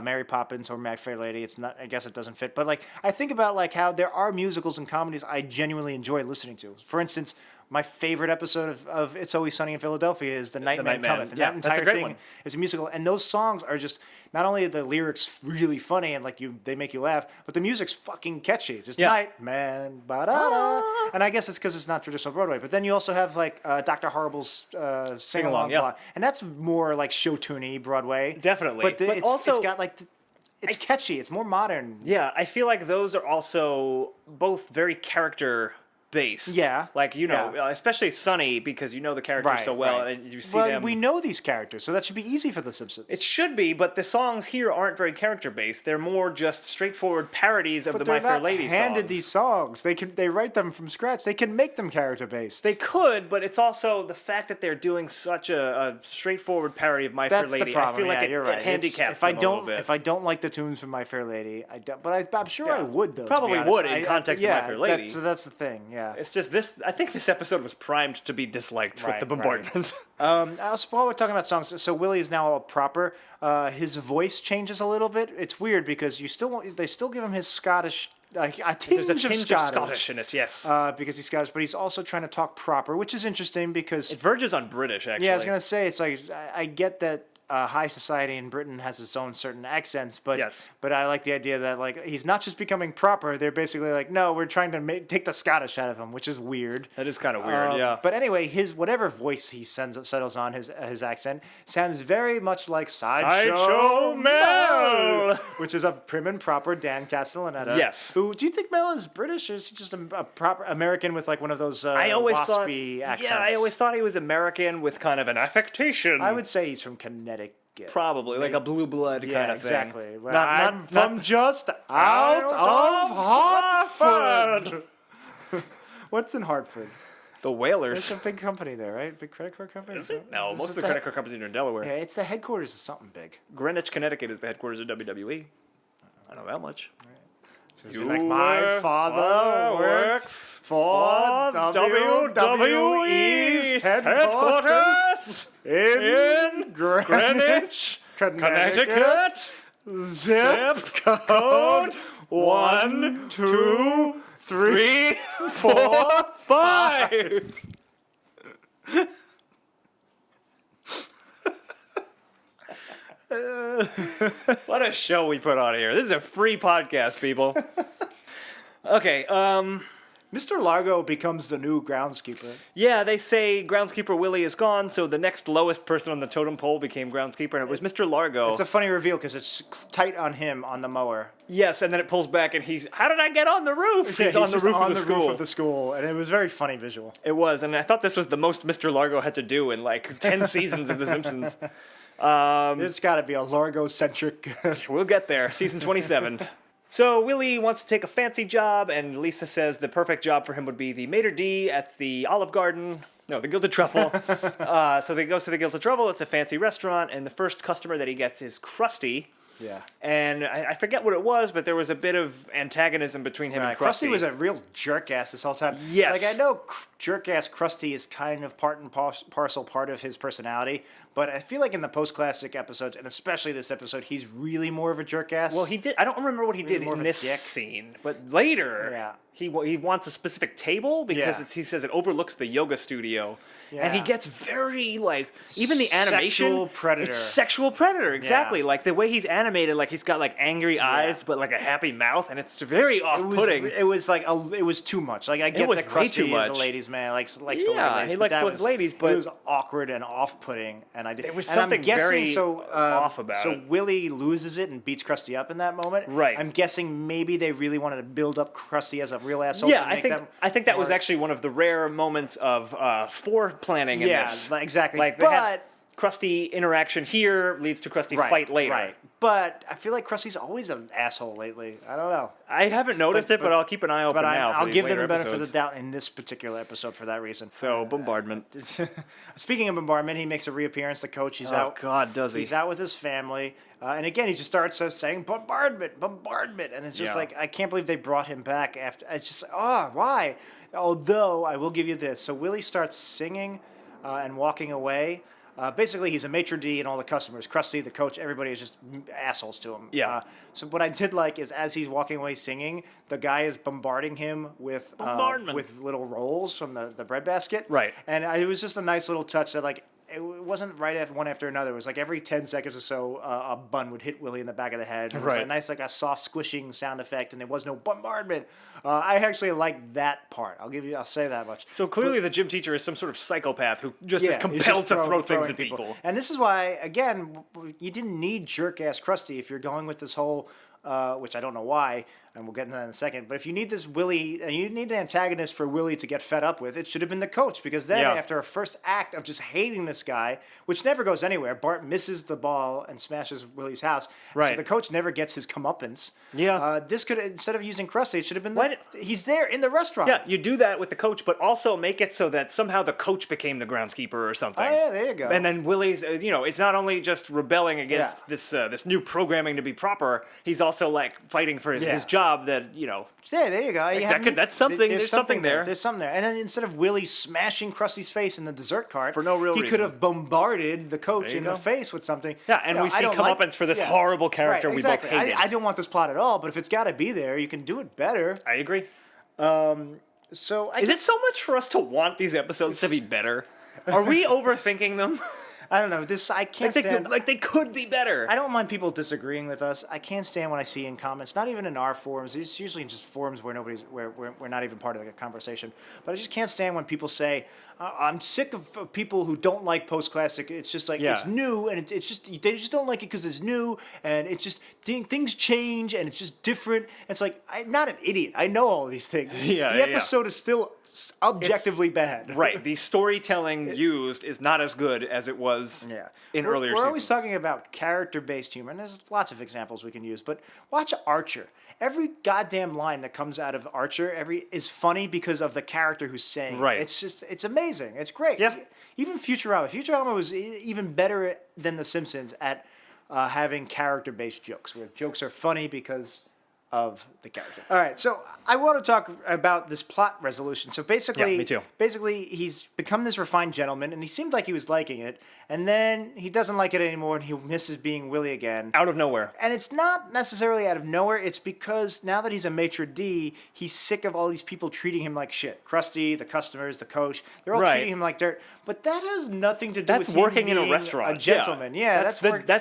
Mary Poppins or My Fair Lady, it's not. I guess it doesn't fit. But like, I think about like how there are musicals and comedies I genuinely enjoy listening to. For instance, my favorite episode of It's Always Sunny in Philadelphia is The Nightman Cometh. And that entire thing is a musical. And those songs are just, not only are the lyrics really funny and like they make you laugh, but the music's fucking catchy. Just Nightman, ba-da-da. And I guess it's because it's not traditional Broadway. But then you also have like Dr. Horrible's sing-along plot. And that's more like show-tuney Broadway. Definitely. But also, it's got like... It's catchy. It's more modern. Yeah, I feel like those are also both very character based. Yeah. Like, especially Sonny, because you know the characters so well, and you see them. We know these characters, so that should be easy for The Simpsons. It should be, but the songs here aren't very character based. They're more just straightforward parodies of the My Fair Lady songs. But they're not handed these songs. They write them from scratch. They can make them character based. They could, but it's also the fact that they're doing such a straightforward parody of My Fair Lady. That's the problem. I feel like it handicaps them a little bit. If I don't like the tunes from My Fair Lady, I'm sure I would, though. Probably would in context of My Fair Lady. That's the thing, yeah. It's just this. I think this episode was primed to be disliked with the bombardment. Also, while we're talking about songs, so Willie is now all proper. His voice changes a little bit. It's weird because they still give him his Scottish. A tinge There's a tinge of Scottish in it, yes. Because he's Scottish, but he's also trying to talk proper, which is interesting because it verges on British. Actually, yeah, I was gonna say it's like I get that. High society in Britain has its own certain accents, but I like the idea that like he's not just becoming proper. They're basically like, no, we're trying to take the Scottish out of him, which is weird. That is kind of weird, yeah. But anyway, his whatever voice he settles on, his accent sounds very much like Sideshow Mel, which is a prim and proper Dan Castellaneta. Yes. Who do you think Mel is British, or is he just a proper American with like one of those waspy accents? Yeah, I always thought he was American with kind of an affectation. I would say he's from Connecticut. Probably, like a blue blood kind of exactly. thing. Well, I'm from just out of Hartford. What's in Hartford? The Whalers. There's a big company there, right? Big credit card company? Is it? No, most of the credit card companies are in Delaware. Yeah, it's the headquarters of something big. Greenwich, Connecticut is the headquarters of WWE. I know that much. So like, my father works for WWE's headquarters in Greenwich, Connecticut. Zip code 1, 2, 3, 4, 5. What a show we put on here. This is a free podcast, people. Okay, Mr. Largo becomes the new groundskeeper. Yeah, they say Groundskeeper Willie is gone, so the next lowest person on the totem pole became Groundskeeper, and it was Mr. Largo. It's a funny reveal because it's tight on him on the mower. Yes, and then it pulls back, and how did I get on the roof? He's on the just roof on of the the school. roof of the school, and it was a very funny visual. It was, and I thought this was the most Mr. Largo had to do in like 10 seasons of The Simpsons. There's got to be a Largo-centric... We'll get there. Season 27. So Willie wants to take a fancy job, and Lisa says the perfect job for him would be the maitre d' at the Olive Garden. No, the Gilded Truffle. So he goes to the Gilded Truffle. It's a fancy restaurant, and the first customer that he gets is Krusty. Yeah. And I forget what it was, but there was a bit of antagonism between him and Krusty. Krusty was a real jerk-ass this whole time. Yes. Like, I know jerk-ass Krusty is kind of part and parcel part of his personality, but I feel like in the post-classic episodes, and especially this episode, he's really more of a jerk-ass. Well, he did. I don't remember what he did in this scene, but later, he wants a specific table because he says it overlooks the yoga studio, and he gets very like even the animation. Sexual predator. It's sexual predator, exactly. Like the way he's animated, like he's got like angry eyes, but like a happy mouth, and it's very off-putting. It was like it was too much. Like I get that Krusty is a ladies' man, likes to look at ladies. He likes to look at ladies, but it was awkward and off-putting, and I did. There was something very off about it. So Willie loses it and beats Krusty up in that moment. Right. I'm guessing maybe they really wanted to build up Krusty as a real asshole. Yeah, I think that was actually one of the rare moments of planning in this. Yeah, exactly. Like but Krusty interaction here leads to Krusty fight later. Right. But I feel like Krusty's always an asshole lately. I don't know. I haven't noticed it, but I'll keep an eye open now. I'll give them the benefit episodes. of the doubt in this particular episode for that reason. So, bombardment. Speaking of bombardment, he makes a reappearance. The coach, he's out. Oh, God, does he? He's out with his family. And again, he just starts saying, bombardment. And it's just like, I can't believe they brought him back after. It's just, why? Although, I will give you this. So, Willie starts singing and walking away. Basically, he's a maitre d' and all the customers. Krusty, the coach, everybody is just assholes to him. Yeah. So what I did like is as he's walking away singing, the guy is bombarding him with little rolls from the breadbasket. Right. And it was just a nice little touch that like it wasn't right after one after another. It was like every 10 seconds or so, a bun would hit Willie in the back of the head. It was a nice, like a soft squishing sound effect, and there was no bombardment. I actually like that part. I'll say that much. So clearly, the gym teacher is some sort of psychopath who just is compelled to throw things at people. And this is why, again, you didn't need jerk-ass Krusty if you're going with this whole, which I don't know why, and we'll get into that in a second. But if you need this Willie, and you need an antagonist for Willie to get fed up with, it should have been the coach. Because then after a first act of just hating this guy, which never goes anywhere, Bart misses the ball and smashes Willie's house. Right. So the coach never gets his comeuppance. Yeah. This could, instead of using Krusty, it should have been he's there in the restaurant. Yeah, you do that with the coach, but also make it so that somehow the coach became the groundskeeper or something. Oh, yeah, there you go. And then Willie's, it's not only just rebelling against this new programming to be proper, he's also like fighting for his job that, Yeah, there you go. That's something. There's something there. There's something there. And then instead of Willie smashing Krusty's face in the dessert cart, for no real reason, he could have bombarded the coach in the face with something. Yeah, and we see comeuppance for this horrible character we both hated. I don't want this plot at all, but if it's got to be there, you can do it better. I agree. So is it so much for us to want these episodes to be better? Are we overthinking them? I don't know. I can't stand. Like they could be better. I don't mind people disagreeing with us. I can't stand when I see in comments, not even in our forums. It's usually just forums where we're not even part of the conversation. But I just can't stand when people say, "I'm sick of people who don't like post classic. It's just like it's new, and it's just they just don't like it because it's new, and it's just things change, and it's just different." It's like I'm not an idiot. I know all of these things. The episode is still objectively bad. Right. The storytelling used is not as good as it was. In earlier seasons. We're always talking about character-based humor, and there's lots of examples we can use, but watch Archer. Every goddamn line that comes out of Archer is funny because of the character who's saying it. Right. It's amazing. It's great. Yeah. Even Futurama. Futurama was even better than The Simpsons at having character-based jokes, where jokes are funny because of the character. All right, so I want to talk about this plot resolution. So basically, me too. Basically, he's become this refined gentleman, and he seemed like he was liking it, and then he doesn't like it anymore, and he misses being Willie again. Out of nowhere. And it's not necessarily out of nowhere. It's because now that he's a maitre d', he's sick of all these people treating him like shit. Krusty, the customers, the coach, they're all treating him like dirt. But that has nothing to do with working him in a being restaurant. a gentleman. Yeah, that's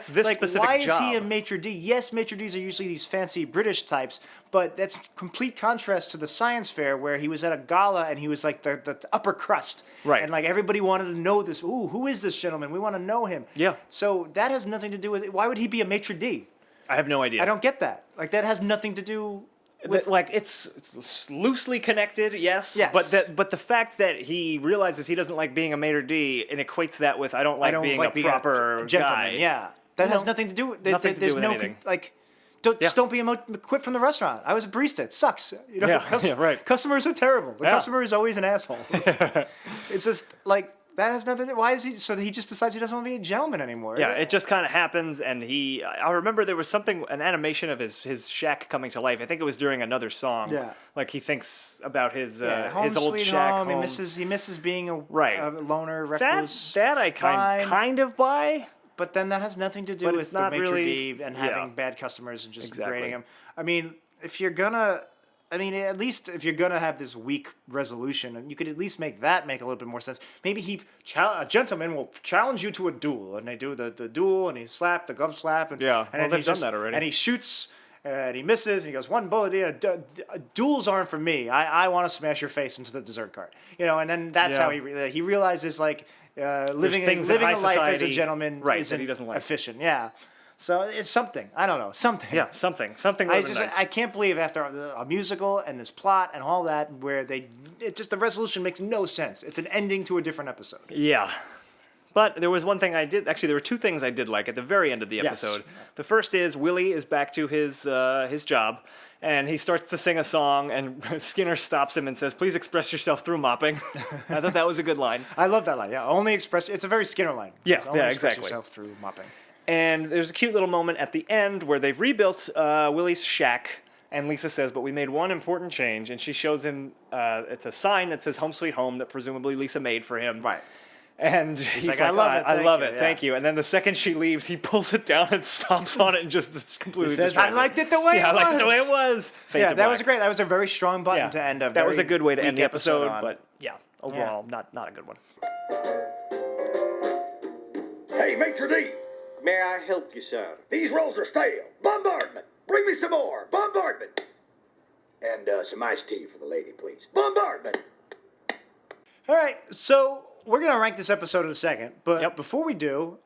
this like, specific why job. Why is he a maitre d'? Yes, maitre d's are usually these fancy British types. types, but that's complete contrast to the science fair where he was at a gala and he was like the upper crust. Right. And like everybody wanted to know this. Ooh, who is this gentleman? We want to know him. Yeah. So that has nothing to do with it. Why would he be a maitre d'? I have no idea. I don't get that. Like that has nothing to do with Like it's loosely connected, yes. Yes. But the fact that he realizes he doesn't like being a maitre d' and equates that with I don't like being a proper gentleman. guy. Yeah. That has nothing to do with Nothing to do there's with no anything. just don't be quit from the restaurant. I was a barista. It sucks. You know, Yeah, right. Customers are terrible. The Yeah. customer is always an asshole. It's just like that has nothing. Why is he? So he just decides he doesn't want to be a gentleman anymore. Yeah, it just kind of happens, and I remember there was an animation of his shack coming to life. I think it was during another song. Yeah. Like he thinks about his home his old sweet shack. home. Home. He misses being a Right. loner, recluse. That I kind of buy. But then that has nothing to do But with it's the not maitre really- d' and yeah. having bad customers and just Exactly. grading them. I mean, at least if you're gonna have this weak resolution, and you could at least make a little bit more sense. Maybe a gentleman will challenge you to a duel, and they do the duel, and he the glove slap, and Yeah, and well, then they've he done that already. and he shoots. And he misses, and he goes, one bullet. Duels aren't for me. I want to smash your face into the dessert cart. You know, and then that's Yeah. how he realizes like living things in a high life as a society, gentleman right, that isn't he doesn't like. efficient. Yeah, so it's something. I don't know, something. Yeah, something rather nice. I can't believe after a musical and this plot and all that where the resolution makes no sense. It's an ending to a different episode. Yeah. But there was one thing I did. Actually, there were two things I did like at the very end of the Yes. episode. The first is Willie is back to his job, and he starts to sing a song, and Skinner stops him and says, "Please express yourself through mopping." I thought that was a good line. I love that line. Yeah, it's a very Skinner line. Yeah, It's only yeah, express exactly. yourself through mopping. And there's a cute little moment at the end where they've rebuilt Willie's shack, and Lisa says, "But we made one important change," and she shows him it's a sign that says "Home Sweet Home" that presumably Lisa made for him. Right. And he's like, "I love it, I thank love you," it, yeah. thank you. And then the second she leaves, he pulls it down and stomps on it and just completely He says, destroys "I liked it the way it I liked it the was." way it was. Fade Yeah, to that was black. great. That was a very strong button Yeah. to end a That was a very good way to end weak the episode, on. but yeah, overall, not a good one. Hey, maitre d'! May I help you, sir? These rolls are stale. Bombardment! Bring me some more. Bombardment! And some iced tea for the lady, please. Bombardment! All right, so we're going to rank this episode in a second, but Yep. before we do,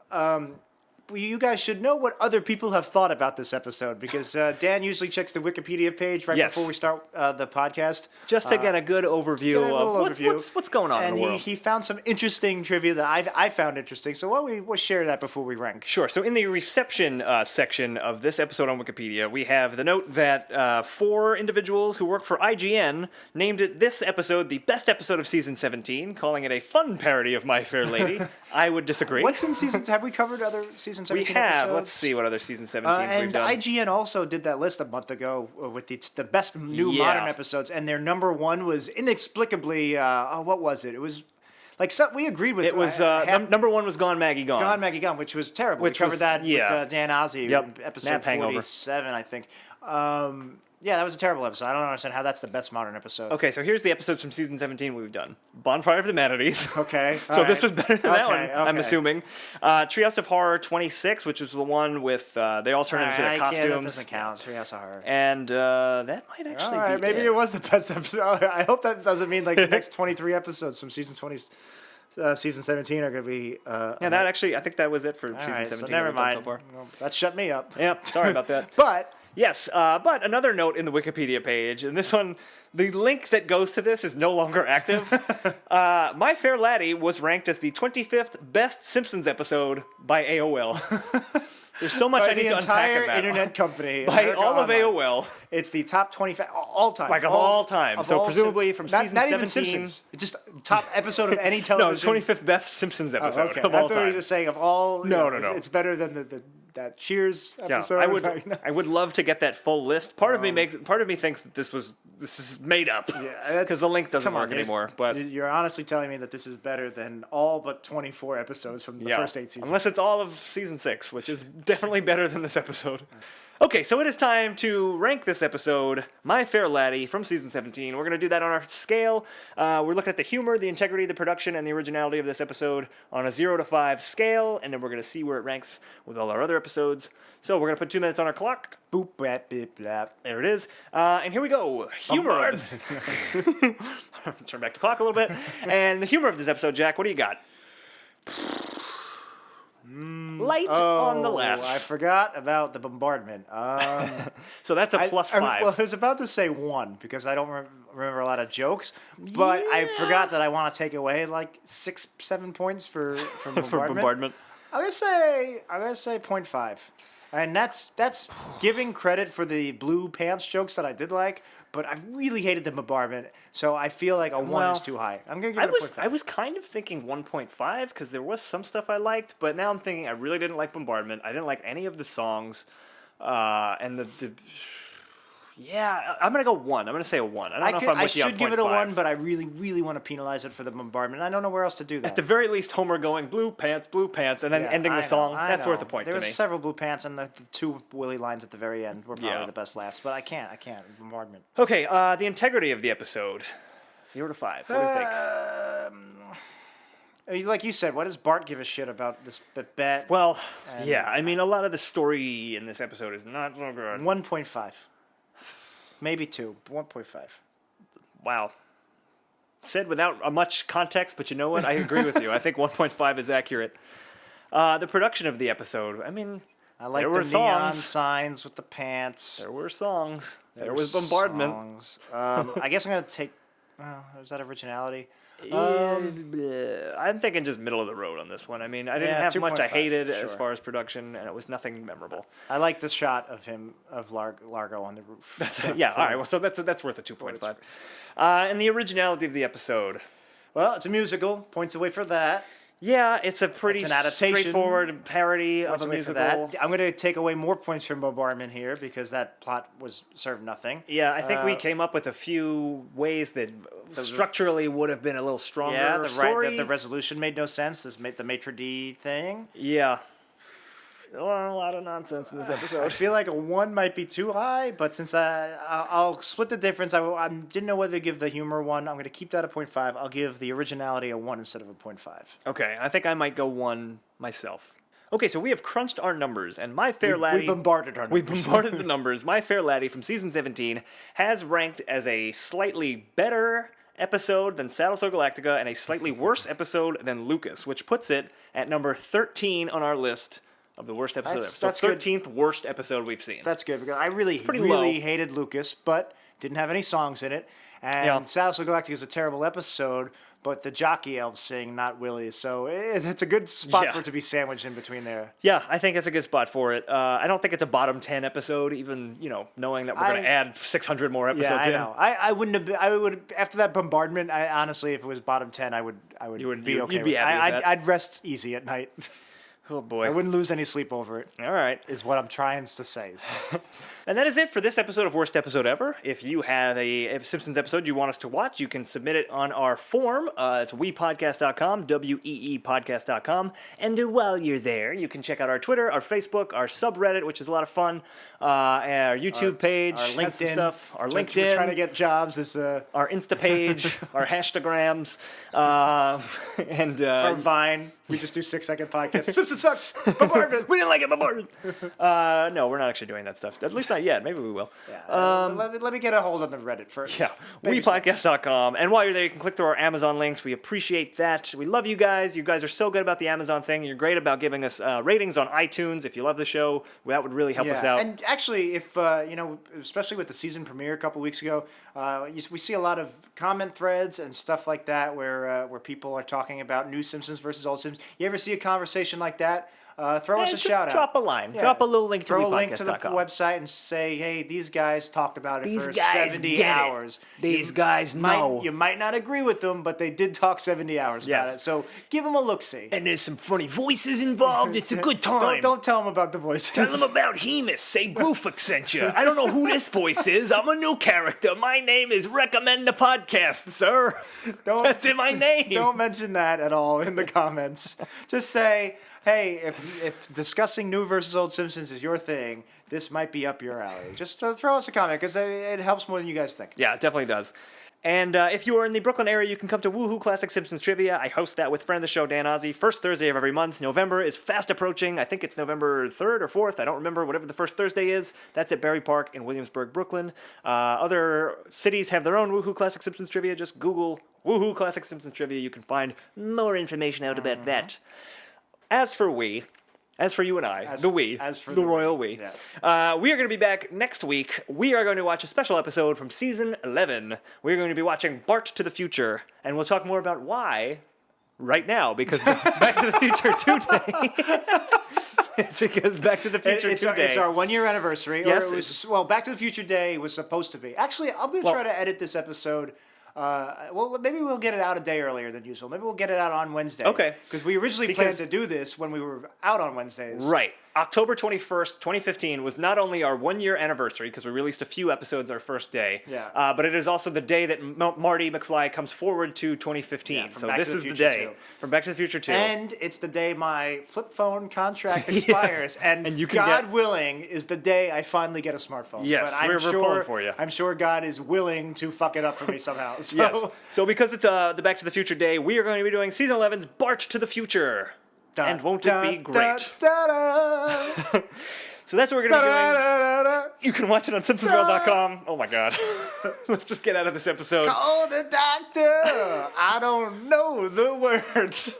you guys should know what other people have thought about this episode, because Dan usually checks the Wikipedia page right Yes. before we start the podcast. Just to get a good overview Get a little of overview. what's going on and in the world. he found some interesting trivia that I found interesting, so why don't we'll share that before we rank. Sure. So in the reception section of this episode on Wikipedia, we have the note that 4 individuals who work for IGN named this episode the best episode of season 17, calling it a fun parody of My Fair Lady. I would disagree. What's in season? Have we covered other season 17 we have. episodes? Let's see what other season 17s we've And done. IGN also did that list a month ago with the best new Yeah. modern episodes, and their number one was inexplicably what was it? It was like we agreed with. It was number 1 was Gone Maggie Gone. Gone Maggie Gone, which was terrible. Which we covered was- that yeah. with Dan Ozzie Yep. in episode Nap hangover. 47, I think. Yeah, that was a terrible episode. I don't understand how that's the best modern episode. Okay, so here's the episodes from season 17 we've done. Bonfire of the Manatees. Okay. So all this right. was better than that one, Okay, I'm okay. assuming. Treehouse of Horror 26, which was the one with they all turn into their costumes. That doesn't count. Treehouse of Horror. And that might actually All right, be maybe it was the best episode. I hope that doesn't mean like the next 23 episodes from season 20, season 17 are going to be. Yeah, that actually, I think that was it for all season right, 17. so never we've done mind. So far. Well, that shut me up. Yep, sorry about that. But Yes, but another note in the Wikipedia page, and this one, the link that goes to this is no longer active. My Fair Laddy was ranked as the 25th best Simpsons episode by AOL. There's so much by I need the to unpack entire in that. internet company, By America all of Online. AOL. It's the top 25 all time. Like, of all time. of So all presumably from not, season not even 17. Simpsons. It's just top episode of any No, television. 25th best Simpsons episode Okay. of I all thought you were time. just saying of all. No, you know, no. It's better than that Cheers Yeah, episode. I would love to get that full list. Part of me thinks that this is made up because the link doesn't work anymore. But you're honestly telling me that this is better than all but 24 episodes from the first 8 seasons. unless it's all of season 6, which is definitely better than this episode. Okay, so it is time to rank this episode, My Fair Laddy, from Season 17. We're going to do that on our scale. We're looking at the humor, the integrity, the production, and the originality of this episode on a 0 to 5 scale, and then we're going to see where it ranks with all our other episodes. So we're going to put 2 minutes on our clock. Boop, bap, beep, blap. There it is. And here we go. Humor. Turn back the clock a little bit. And the humor of this episode, Jack, what do you got? Light on the left. I forgot about the bombardment. So that's a plus 5. Well, I was about to say 1 because I don't remember a lot of jokes, but I forgot that I want to take away like 6-7 points for bombardment. For bombardment. I'm gonna say 0.5. And that's giving credit for the blue pants jokes that I did like, but I really hated the bombardment, so I feel like a 1 is too high. I'm going to give it a 0.5. I was kind of thinking 1.5 because there was some stuff I liked, but now I'm thinking I really didn't like bombardment. I didn't like any of the songs, and yeah, I'm going to go 1. I'm going to say a 1. I don't know if I'm with you on 0.5. I should give it a 1, but I really, really want to penalize it for the bombardment. I don't know where else to do that. At the very least, Homer going blue pants, and then ending the song. That's worth a point to me. There was several blue pants, and the 2 Willie lines at the very end were probably the best laughs. But I can't. Bombardment. Okay, the integrity of the episode, 0 to 5. What do you think? Like you said, what does Bart give a shit about this bet? Well, yeah, I mean, a lot of the story in this episode is not so good. 1.5. Maybe 2. 1.5. Wow. Said without much context, but you know what? I agree with you. I think 1.5 is accurate. The production of the episode, I mean, I like there the were neon songs. signs with the pants. There were songs. There was bombardment. Songs. I guess I'm going to take... is that originality? I'm thinking just middle of the road on this one. I mean, I didn't have much I 2.5, hated as sure. far as production, and it was nothing memorable. I like the shot of him, of Largo on the roof. Yeah, all right. Well, so that's worth a 2.5. And the originality of the episode. Well, it's a musical. Points away for that. Yeah, it's a pretty It's an adaptation. straightforward parody Points of a away for musical. that. I'm going to take away more points from Bombardment here because that plot was served nothing. Yeah, I think we came up with a few ways that structurally would have been a little stronger. Yeah, story. the resolution made no sense. The maitre d' thing. Yeah. A lot of nonsense in this episode. I feel like a 1 might be too high, but since I'll split the difference, I didn't know whether to give the humor 1. I'm going to keep that at 0.5. I'll give the originality a 1 instead of a 0.5. Okay, I think I might go 1 myself. Okay, so we have crunched our numbers, and My Fair Laddy... We bombarded our numbers. We bombarded the numbers. My Fair Laddy from Season 17 has ranked as a slightly better episode than Battlestar Galactica and a slightly worse episode than Lucas, which puts it at number 13 on our list of the worst episodes. That's so 13th worst episode we've seen. That's good because I really low. hated Lucas, but didn't have any songs in it. And Battlestar Galactica is a terrible episode, but the jockey elves sing, not Willie. So it's a good spot for it to be sandwiched in between there. Yeah, I think that's a good spot for it. I don't think it's a bottom 10 episode, even knowing that we're going to add 600 more episodes in. I wouldn't have been, I would after that bombardment. I honestly, if it was bottom 10, I would be okay. You'd be happy with that. I'd rest easy at night. Oh boy. I wouldn't lose any sleep over it. All right. Is what I'm trying to say. And that is it for this episode of Worst Episode Ever. If you have a Simpsons episode you want us to watch, you can submit it on our form. It's weepodcast.com, weepodcast.com. And while you're there, you can check out our Twitter, our Facebook, our subreddit, which is a lot of fun, our YouTube page, our LinkedIn stuff, our LinkedIn. We're trying to get jobs. Our Insta page, our Hashtagrams, and our Vine. We just do 6-second podcasts. Simpsons sucked. Bombardment. We didn't like it. Bombardment. No, we're not actually doing that stuff. At least not yet. Maybe we will. Yeah. Let me get a hold on the Reddit first. Yeah. WePodcast.com. And while you're there, you can click through our Amazon links. We appreciate that. We love you guys. You guys are so good about the Amazon thing. You're great about giving us ratings on iTunes. If you love the show, that would really help us out. And actually, if especially with the season premiere a couple weeks ago, we see a lot of comment threads and stuff like that where people are talking about new Simpsons versus old Simpsons. You ever see a conversation like that? Throw us a shout out. Drop a line. Yeah. Drop a little link to Throw a link to the website and say, hey, these guys talked about it for 70 hours. These guys know. You might not agree with them, but they did talk 70 hours about it. So give them a look-see. And there's some funny voices involved. It's a good time. Don't tell them about the voices. Tell them about Hemus. Say Groofik sent you. I don't know who this voice is. I'm a new character. My name is Recommend the Podcast, sir. That's in my name. Don't mention that at all in the comments. Just say, hey, if discussing new versus old Simpsons is your thing, this might be up your alley. Just throw us a comment, because it helps more than you guys think. Yeah, it definitely does. And if you are in the Brooklyn area, you can come to Woohoo Classic Simpsons Trivia. I host that with friend of the show, Dan Ozzie, first Thursday of every month. November is fast approaching. I think it's November 3rd or 4th. I don't remember, whatever the first Thursday is. That's at Berry Park in Williamsburg, Brooklyn. Other cities have their own Woohoo Classic Simpsons Trivia. Just Google Woohoo Classic Simpsons Trivia. You can find more information out about that. As for you and I, the royal we. Yeah. We are going to be back next week. We are going to watch a special episode from season 11. We're going to be watching Bart to the Future, and we'll talk more about why right now, because Back to the Future 2 Day. It's because Back to the Future 2 Day. It's our 1 year anniversary. Yes. Back to the Future Day was supposed to be. Actually, I'm going to try to edit this episode. Maybe we'll get it out a day earlier than usual. Maybe we'll get it out on Wednesday. Okay. Because we originally planned to do this when we were out on Wednesdays. Right. October 21st, 2015 was not only our 1 year anniversary, because we released a few episodes our first day, but it is also the day that Marty McFly comes forward to 2015. Yeah, so this is the day from Back to the Future 2. And it's the day my flip phone contract expires. And you can God willing is the day I finally get a smartphone. Yes, but we're pulling for you. I'm sure God is willing to fuck it up for me somehow. So. Yes. So because it's the Back to the Future Day, we are going to be doing Season 11's Bart to the Future. And won't it be great? So that's what we're going to be doing. You can watch it on SimpsonsWorld.com. Oh my God. Let's just get out of this episode. Call the doctor. I don't know the words.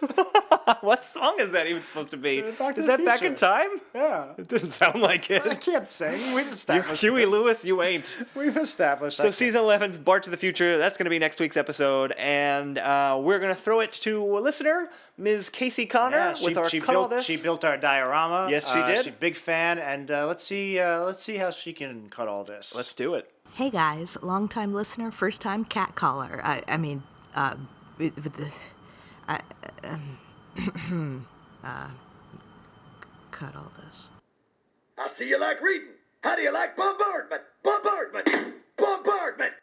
What song is that even supposed to be? Is that Back in Time? Yeah. It didn't sound like it. I can't sing. We've established Huey Lewis, you ain't. We've established. So season 11's Bart to the Future. That's going to be next week's episode. And we're going to throw it to a listener, Ms. Casey Connor, with our Cut All This. She built our diorama. Yes, she did. She's a big fan. And let's see how she can cut all this. Let's do it. Hey guys, long-time listener, first-time cat caller. Cut all this. I see you like reading. How do you like bombardment? Bombardment! Bombardment!